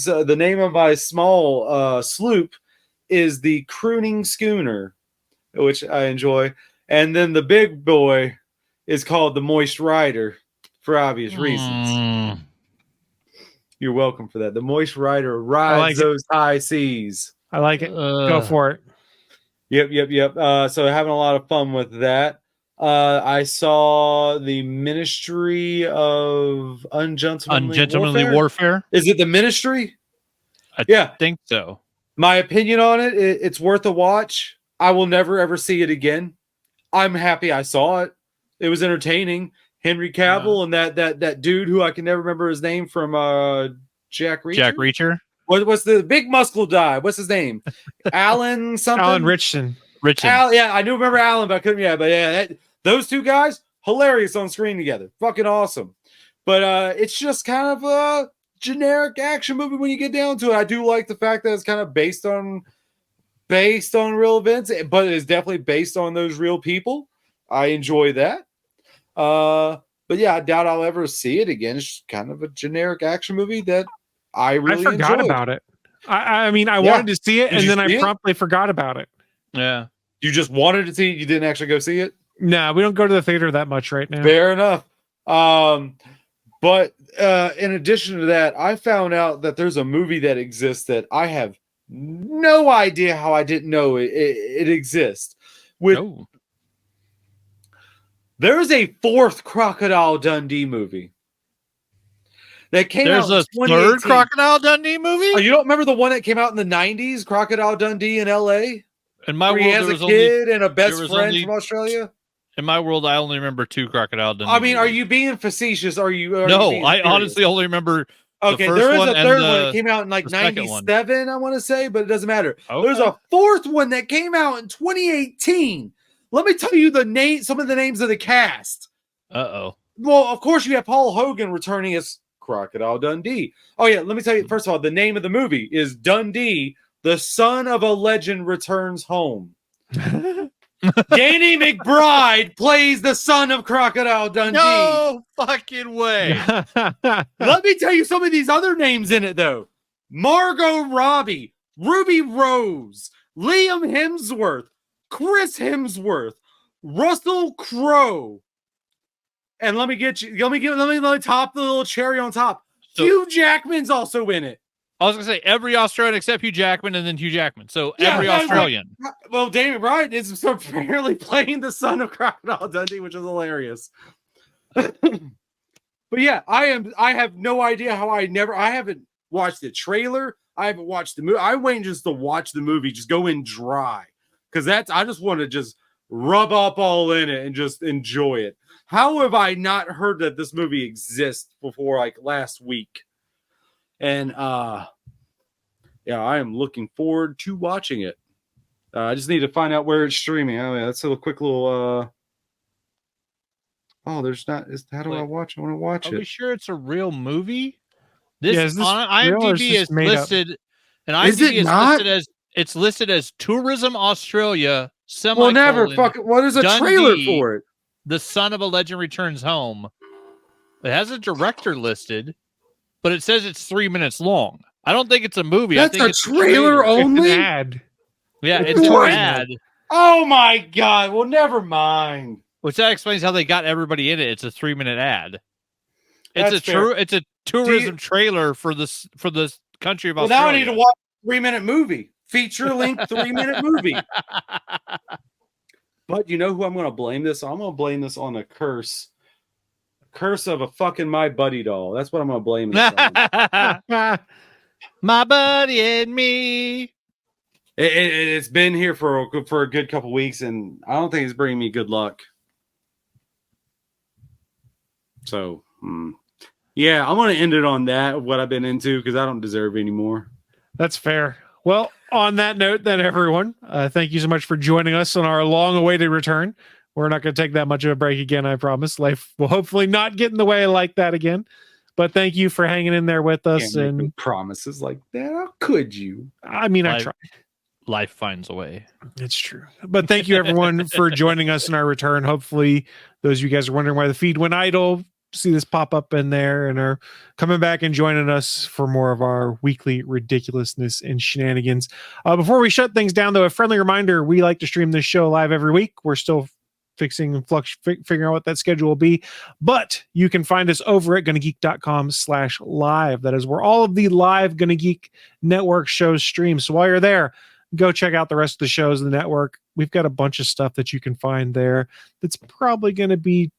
of my small sloop is the Crooning Schooner, which I enjoy. And then the big boy is called the Moist Rider for obvious reasons. You're welcome for that. The Moist Rider rides those high seas. I like it. Go for it. Yep. So having a lot of fun with that. I saw the Ministry of Ungentlemanly Warfare. Is it the Ministry? I think so. My opinion on it, it's worth a watch. I will never ever see it again. I'm happy I saw it. It was entertaining. Henry Cavill and that dude who I can never remember his name from Jack Reacher. Jack Reacher. What's the big muscle guy? What's his name? Alan something? Alan Richardson. I do remember Alan, but I couldn't. Yeah, but yeah, those 2 guys, hilarious on screen together. Fucking awesome. But it's just kind of a generic action movie when you get down to it. I do like the fact that it's kind of based on real events, but it is definitely based on those real people. I enjoy that. But yeah, I doubt I'll ever see it again. It's just kind of a generic action movie that I forgot enjoyed. About it. I mean, I wanted to see it, and then I promptly forgot about it. Yeah. You just wanted to see it? You didn't actually go see it? No, we don't go to the theater that much right now. Fair enough. But in addition to that, I found out that there's a movie that exists that I have no idea how I didn't know it exists. There is a 4th Crocodile Dundee movie that came out. There's a 3rd Crocodile Dundee movie? Oh, you don't remember the one that came out in the 90s? Crocodile Dundee in LA? In my world, he has a kid and a best friend from Australia? In my world, I only remember 2 Crocodile Dundee. I mean, are you being facetious? No, I honestly only remember. Okay, there is a 3rd one that came out in like 97, I want to say, but it doesn't matter. Okay. There's a 4th one that came out in 2018. Let me tell you some of the names of the cast. Uh-oh. Well, of course, you have Paul Hogan returning as Crocodile Dundee. Oh, yeah, let me tell you, first of all, the name of the movie is Dundee, the son of a legend returns home. Danny McBride plays the son of Crocodile Dundee. No fucking way. Let me tell you some of these other names in it, though. Margot Robbie, Ruby Rose, Liam Hemsworth, Chris Hemsworth, Russell Crowe. And let me top the little cherry on top. Hugh Jackman's also in it. I was gonna say every Australian except Hugh Jackman, and then Hugh Jackman. So every Australian. Well, Damon Bryan is apparently playing the son of Crocodile Dundee, which is hilarious. But yeah, I have no idea how I haven't watched the trailer. I haven't watched the movie. I wait just to watch the movie, just go in dry. Because I just want to just rub up all in it and just enjoy it. How have I not heard that this movie exists before like last week? And yeah, I am looking forward to watching it. I just need to find out where it's streaming. Oh yeah, that's a quick little oh, there's not. How do I watch? I want to watch it. Are we sure it's a real movie? This, this on IMDb is listed, and IMDb is listed as Tourism Australia. Well, never fucking. What is a trailer for it? The son of a legend returns home. It has a director listed, but it says it's 3 minutes long. I don't think it's a movie. That's I think it's a trailer only. It's an ad. Yeah, it's an ad. Oh my god! Well, never mind. Which that explains how they got everybody in it. It's a 3-minute ad. It's That's a tourism trailer for the country of Australia. Now I need to watch a 3-minute movie, feature length 3-minute movie. But you know who I'm going to blame this on? I'm going to blame this on a curse of a fucking My Buddy doll. That's what I'm going to blame this on. My buddy and me. It's been here for a good couple weeks, and I don't think it's bringing me good luck. So, yeah, I'm going to end it on that, what I've been into, because I don't deserve any more. That's fair. Well, on that note, then, everyone, thank you so much for joining us on our long-awaited return. We're not going to take that much of a break again, I promise. Life will hopefully not get in the way like that again. But thank you for hanging in there with us. Can't make promises like that. How could you? I mean, I try. Life finds a way. It's true. But thank you, everyone, for joining us in our return. Hopefully, those of you guys are wondering why the feed went idle, see this pop up in there and are coming back and joining us for more of our weekly ridiculousness and shenanigans. Before we shut things down, though, a friendly reminder, we like to stream this show live every week. We're still fixing and figuring out what that schedule will be, but you can find us over at GonnaGeek.com/live. That is where all of the live Gonna Geek Network shows stream. So while you're there, go check out the rest of the shows in the network. We've got a bunch of stuff that you can find there that's probably going to be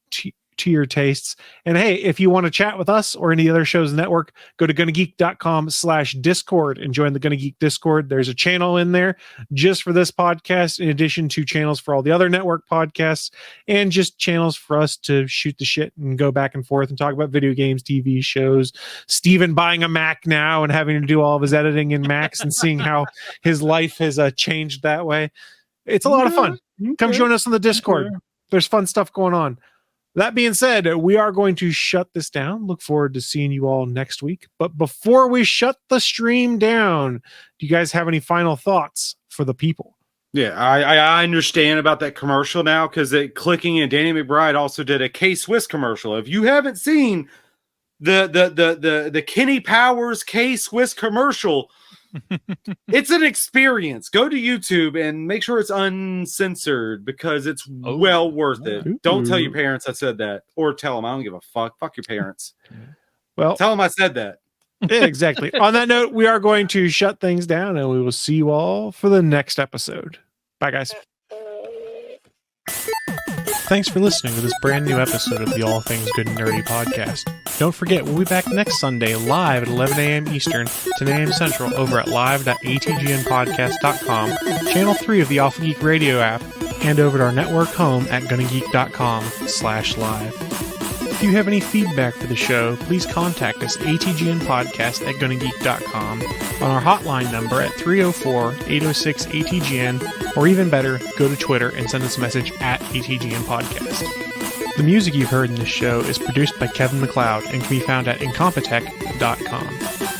to your tastes. And hey, if you want to chat with us or any other shows in the network, go to GonnaGeek.com/Discord and join the Gonna Geek Discord. There's a channel in there just for this podcast, in addition to channels for all the other network podcasts and just channels for us to shoot the shit and go back and forth and talk about video games, TV shows. Steven buying a Mac now and having to do all of his editing in Macs and seeing how his life has changed that way. It's a lot of fun. Come join us on the Discord. There's fun stuff going on. That being said, we are going to shut this down. Look forward to seeing you all next week. But before we shut the stream down, do you guys have any final thoughts for the people? Yeah, I understand about that commercial now, because clicking and Danny McBride also did a K-Swiss commercial. If you haven't seen the Kenny Powers K-Swiss commercial, it's an experience. Go to YouTube and make sure it's uncensored, because it's well worth it. Don't tell your parents I said that, or tell them I don't give a fuck. Fuck your parents. Well, tell them I said that. Yeah, exactly. On that note, we are going to shut things down, and we will see you all for the next episode. Bye, guys. Thanks for listening to this brand new episode of the All Things Good and Nerdy podcast. Don't forget, we'll be back next Sunday live at 11 a.m. Eastern, 10 a.m. Central over at live.atgnpodcast.com, channel 3 of the Alpha Geek Radio app, and over at our network home at GonnaGeek.com/live. If you have any feedback for the show, please contact us atgnpodcast@GonnaGeek.com, on our hotline number at 304-806-ATGN, or even better, go to Twitter and send us a message at ATGN Podcast. The music you've heard in this show is produced by Kevin MacLeod and can be found at Incompetech.com.